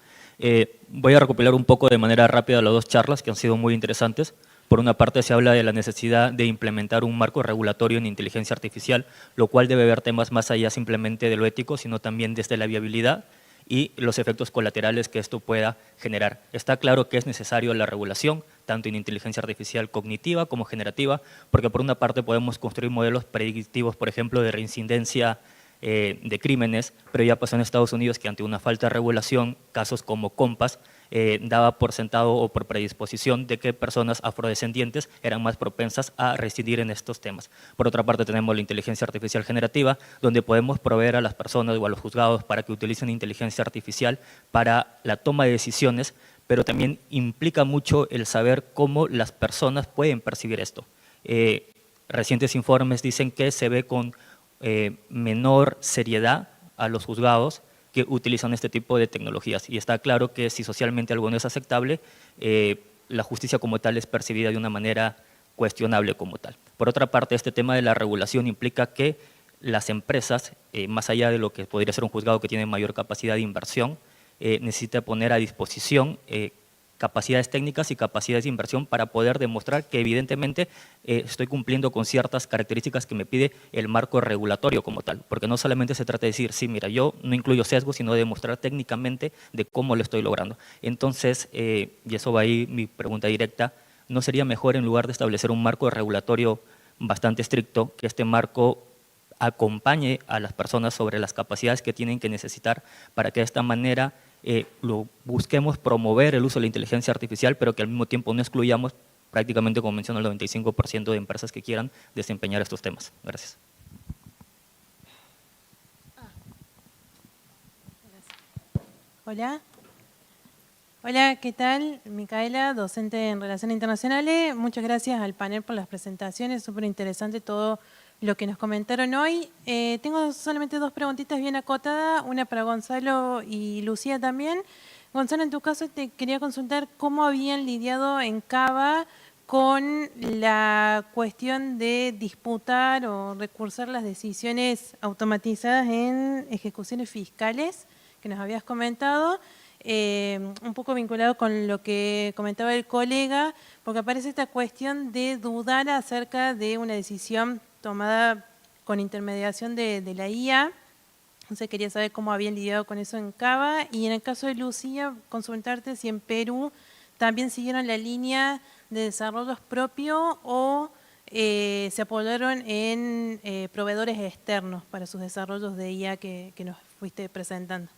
[SPEAKER 8] Voy a recopilar un poco de manera rápida las dos charlas que han sido muy interesantes. Por una parte se habla de la necesidad de implementar un marco regulatorio en inteligencia artificial, lo cual debe ver temas más allá simplemente de lo ético, sino también desde la viabilidad y los efectos colaterales que esto pueda generar. Está claro que es necesario la regulación, tanto en inteligencia artificial cognitiva como generativa, porque por una parte podemos construir modelos predictivos, por ejemplo, de reincidencia de crímenes, pero ya pasó en Estados Unidos que ante una falta de regulación, casos como Compass, daba por sentado o por predisposición de que personas afrodescendientes eran más propensas a reincidir en estos temas. Por otra parte tenemos la inteligencia artificial generativa, donde podemos proveer a las personas o a los juzgados para que utilicen inteligencia artificial para la toma de decisiones, pero también implica mucho el saber cómo las personas pueden percibir esto. Recientes informes dicen que se ve con menor seriedad a los juzgados que utilizan este tipo de tecnologías. Y está claro que si socialmente algo no es aceptable, la justicia como tal es percibida de una manera cuestionable como tal. Por otra parte, este tema de la regulación implica que las empresas, más allá de lo que podría ser un juzgado que tiene mayor capacidad de inversión, necesita poner a disposición capacidades técnicas y capacidades de inversión para poder demostrar que evidentemente estoy cumpliendo con ciertas características que me pide el marco regulatorio como tal, porque no solamente se trata de decir, sí, mira, yo no incluyo sesgo, sino de demostrar técnicamente de cómo lo estoy logrando. Entonces, y eso va ahí mi pregunta directa, ¿no sería mejor en lugar de establecer un marco regulatorio bastante estricto, que este marco acompañe a las personas sobre las capacidades que tienen que necesitar para que de esta manera lo busquemos promover el uso de la inteligencia artificial, pero que al mismo tiempo no excluyamos prácticamente, como menciono, el 95% de empresas que quieran desempeñar estos temas? Gracias.
[SPEAKER 9] Hola. Hola, ¿qué tal? Micaela, docente en Relaciones Internacionales. Muchas gracias al panel por las presentaciones, súper interesante todo lo que nos comentaron hoy. Tengo solamente dos preguntitas bien acotadas, una para Gonzalo y Lucía también. Gonzalo, en tu caso te quería consultar cómo habían lidiado en Cava con la cuestión de disputar o recursar las decisiones automatizadas en ejecuciones fiscales que nos habías comentado. Un poco vinculado con lo que comentaba el colega, porque aparece esta cuestión de dudar acerca de una decisión tomada con intermediación de la IA. Entonces quería saber cómo habían lidiado con eso en Cava. Y en el caso de Lucía, consultarte si en Perú también siguieron la línea de desarrollos propios o se apoyaron en proveedores externos para sus desarrollos de IA que nos fuiste presentando.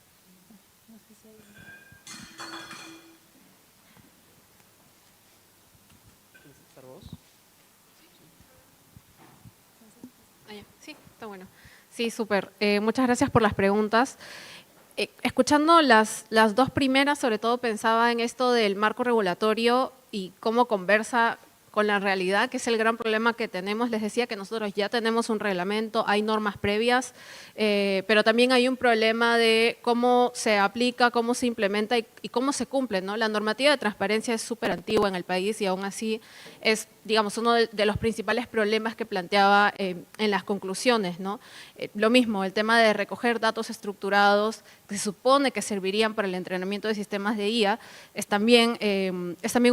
[SPEAKER 5] Sí, está bueno. Sí, súper. Muchas gracias por las preguntas. escuchando las dos primeras, sobre todo pensaba en esto del marco regulatorio y cómo conversa con la realidad, que es el gran problema que tenemos. Les decía que nosotros ya tenemos un reglamento, hay normas previas, pero también hay un problema de cómo se aplica, cómo se implementa y cómo se cumple, ¿no? La normativa de transparencia es súper antigua en el país y aún así es, digamos, uno de los principales problemas que planteaba en las conclusiones, ¿no? Lo mismo, el tema de recoger datos estructurados que se supone que servirían para el entrenamiento de sistemas de IA, es también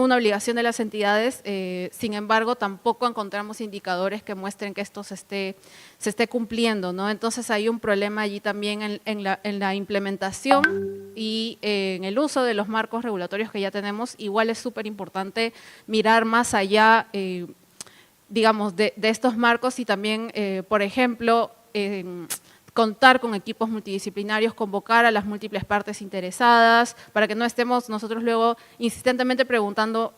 [SPEAKER 5] una obligación de las entidades. Sin embargo, tampoco encontramos indicadores que muestren que esto se esté cumpliendo, ¿no? Entonces hay un problema allí también en la implementación y en el uso de los marcos regulatorios que ya tenemos. Igual es súper importante mirar más allá, digamos, de estos marcos y también, por ejemplo, contar con equipos multidisciplinarios, convocar a las múltiples partes interesadas, para que no estemos nosotros luego insistentemente preguntando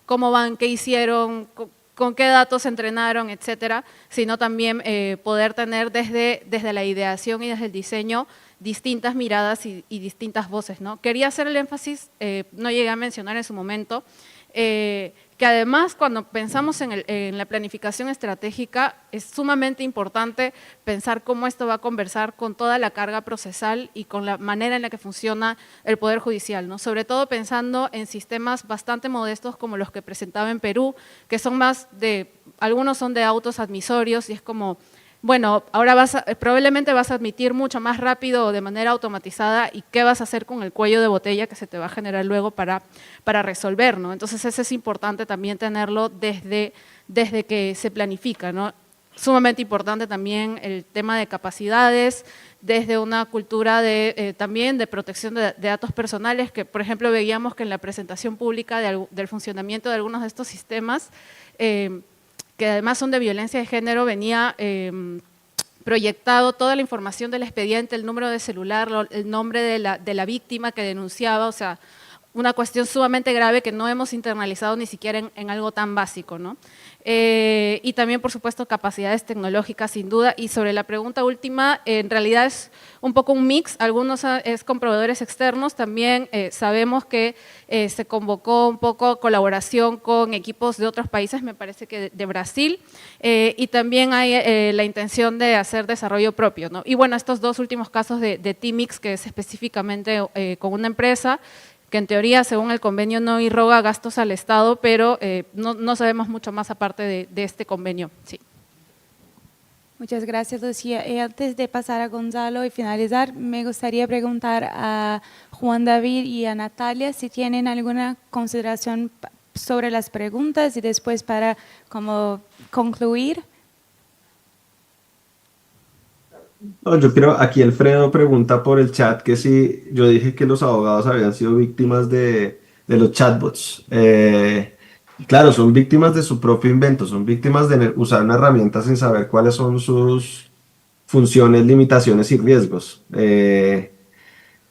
[SPEAKER 5] cómo van, qué hicieron, con qué datos entrenaron, etcétera, sino también poder tener desde la ideación y desde el diseño distintas miradas y distintas voces, ¿no? Quería hacer el énfasis, no llegué a mencionar en su momento, que además cuando pensamos en la planificación estratégica es sumamente importante pensar cómo esto va a conversar con toda la carga procesal y con la manera en la que funciona el Poder Judicial, ¿no? Sobre todo pensando en sistemas bastante modestos como los que presentaba en Perú, que son algunos son de autos admisorios y es como, bueno, ahora probablemente vas a admitir mucho más rápido de manera automatizada y qué vas a hacer con el cuello de botella que se te va a generar luego para resolver, ¿no? Entonces eso es importante también tenerlo desde que se planifica, ¿no? Sumamente importante también el tema de capacidades, desde una cultura también de protección de datos personales, que por ejemplo veíamos que en la presentación pública del funcionamiento de algunos de estos sistemas, que además son de violencia de género, venía proyectado toda la información del expediente, el número de celular, el nombre de la víctima que denunciaba, o sea, una cuestión sumamente grave que no hemos internalizado ni siquiera en algo tan básico, ¿no? Y también, por supuesto, capacidades tecnológicas, sin duda. Y sobre la pregunta última, en realidad es un poco un mix, algunos es con proveedores externos, también sabemos que se convocó un poco colaboración con equipos de otros países, me parece que de Brasil, y también hay la intención de hacer desarrollo propio, ¿no? Y bueno, estos dos últimos casos de T-Mix, que es específicamente con una empresa, que en teoría, según el convenio, no irroga gastos al Estado, pero no sabemos mucho más aparte de este convenio. Sí.
[SPEAKER 2] Muchas gracias, Lucía. Antes de pasar a Gonzalo y finalizar, me gustaría preguntar a Juan David y a Natalia si tienen alguna consideración sobre las preguntas y después para como concluir.
[SPEAKER 6] No, yo quiero, aquí Alfredo pregunta por el chat que si yo dije que los abogados habían sido víctimas de los chatbots. Claro, son víctimas de su propio invento, son víctimas de usar una herramienta sin saber cuáles son sus funciones, limitaciones y riesgos.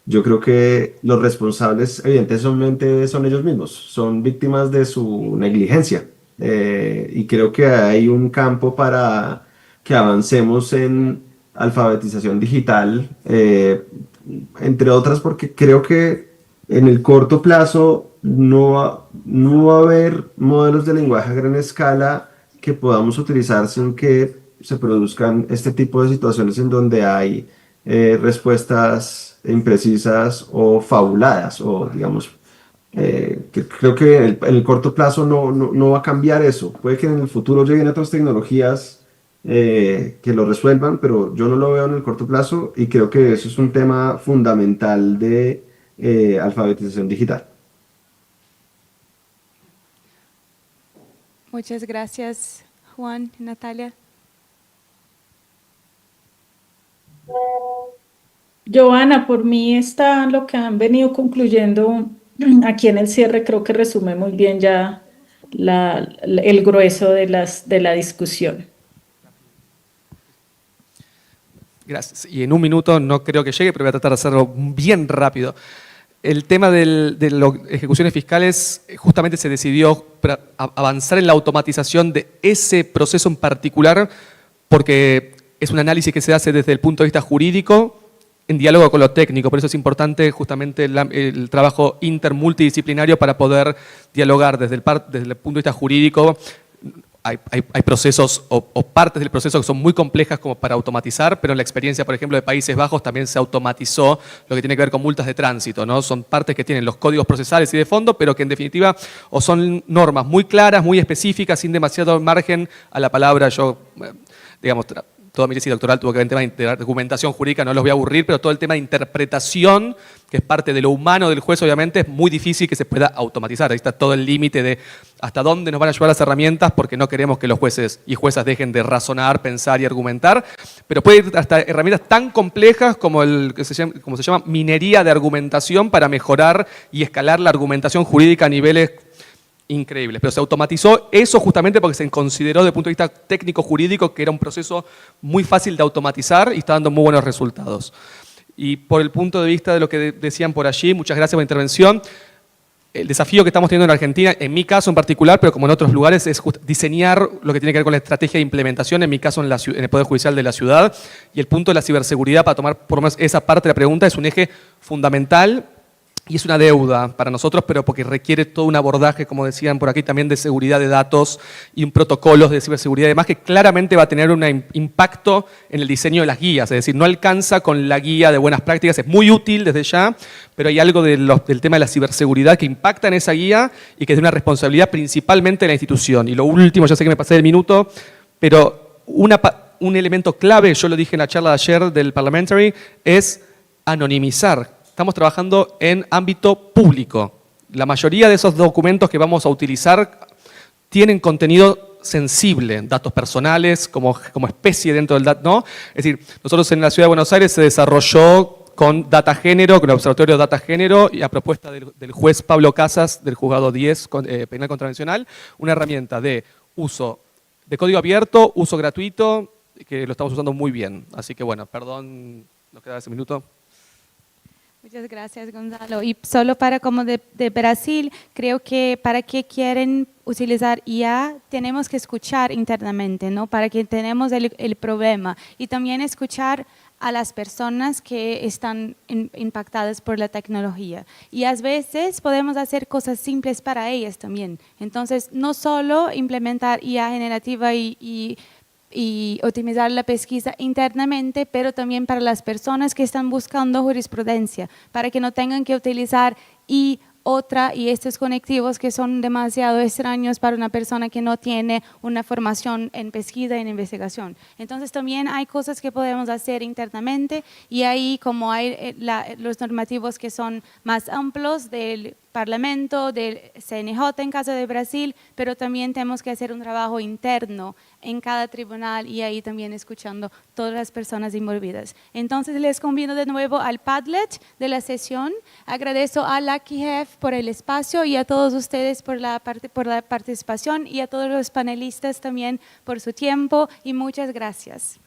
[SPEAKER 6] Yo creo que los responsables evidentemente son ellos mismos, son víctimas de su negligencia. Y creo que hay un campo para que avancemos en alfabetización digital, entre otras porque creo que en el corto plazo no va a haber modelos de lenguaje a gran escala que podamos utilizar sin que se produzcan este tipo de situaciones en donde hay respuestas imprecisas o fabuladas, o digamos, que creo que en el corto plazo no va a cambiar eso. Puede que en el futuro lleguen otras tecnologías que lo resuelvan, pero yo no lo veo en el corto plazo y creo que eso es un tema fundamental de alfabetización digital.
[SPEAKER 2] Muchas gracias, Juan y Natalia.
[SPEAKER 4] Joana, por mí está lo que han venido concluyendo aquí en el cierre, creo que resume muy bien ya el grueso de la discusión.
[SPEAKER 3] Gracias. Y en un minuto no creo que llegue, pero voy a tratar de hacerlo bien rápido. El tema de las ejecuciones fiscales, justamente se decidió avanzar en la automatización de ese proceso en particular, porque es un análisis que se hace desde el punto de vista jurídico en diálogo con lo técnico, por eso es importante justamente el trabajo intermultidisciplinario para poder dialogar desde el punto de vista jurídico. Hay procesos o partes del proceso que son muy complejas como para automatizar, pero en la experiencia, por ejemplo, de Países Bajos también se automatizó lo que tiene que ver con multas de tránsito, ¿no? Son partes que tienen los códigos procesales y de fondo, pero que en definitiva o son normas muy claras, muy específicas, sin demasiado margen a la palabra. Yo, digamos, toda mi tesis doctoral tuvo que ver en temas de argumentación jurídica, no los voy a aburrir, pero todo el tema de interpretación, que es parte de lo humano del juez, obviamente, es muy difícil que se pueda automatizar. Ahí está todo el límite de hasta dónde nos van a ayudar las herramientas, porque no queremos que los jueces y juezas dejen de razonar, pensar y argumentar, pero puede ir hasta herramientas tan complejas como se llama minería de argumentación para mejorar y escalar la argumentación jurídica a niveles increíbles, pero se automatizó eso justamente porque se consideró desde el punto de vista técnico-jurídico que era un proceso muy fácil de automatizar y está dando muy buenos resultados. Y por el punto de vista de lo que decían por allí, muchas gracias por la intervención. El desafío que estamos teniendo en Argentina, en mi caso en particular, pero como en otros lugares, es diseñar lo que tiene que ver con la estrategia de implementación, en mi caso en el Poder Judicial de la ciudad, y el punto de la ciberseguridad, para tomar por lo menos esa parte de la pregunta, es un eje fundamental. Y es una deuda para nosotros, pero porque requiere todo un abordaje, como decían por aquí, también de seguridad de datos y un protocolo de ciberseguridad y demás, que claramente va a tener un impacto en el diseño de las guías. Es decir, no alcanza con la guía de buenas prácticas, es muy útil desde ya, pero hay algo del tema de la ciberseguridad que impacta en esa guía y que es de una responsabilidad principalmente de la institución. Y lo último, ya sé que me pasé del minuto, pero un elemento clave, yo lo dije en la charla de ayer del Parliamentary, es anonimizar. Estamos trabajando en ámbito público. La mayoría de esos documentos que vamos a utilizar tienen contenido sensible, datos personales como especie dentro del dato, ¿no? Es decir, nosotros en la Ciudad de Buenos Aires se desarrolló con Data Género, con el Observatorio de Data Género y a propuesta del juez Pablo Casas del Juzgado 10 Penal Contravencional, una herramienta de uso de código abierto, uso gratuito, que lo estamos usando muy bien. Así que bueno, perdón, nos queda ese minuto.
[SPEAKER 2] Muchas gracias, Gonzalo. Y solo para como de Brasil, creo que para que quieren utilizar IA, tenemos que escuchar internamente, ¿no? Para que tenemos el problema y también escuchar a las personas que están impactadas por la tecnología. Y a veces podemos hacer cosas simples para ellas también. Entonces, no solo implementar IA generativa y optimizar la pesquisa internamente, pero también para las personas que están buscando jurisprudencia, para que no tengan que utilizar y estos conectivos que son demasiado extraños para una persona que no tiene una formación en pesquisa y en investigación. Entonces también hay cosas que podemos hacer internamente y ahí como hay los normativos que son más amplios del Parlamento, del CNJ en caso de Brasil, pero también tenemos que hacer un trabajo interno en cada tribunal y ahí también escuchando todas las personas involucradas. Entonces les convido de nuevo al Padlet de la sesión. Agradezco a Lucky Hef por el espacio y a todos ustedes por la participación y a todos los panelistas también por su tiempo y muchas gracias.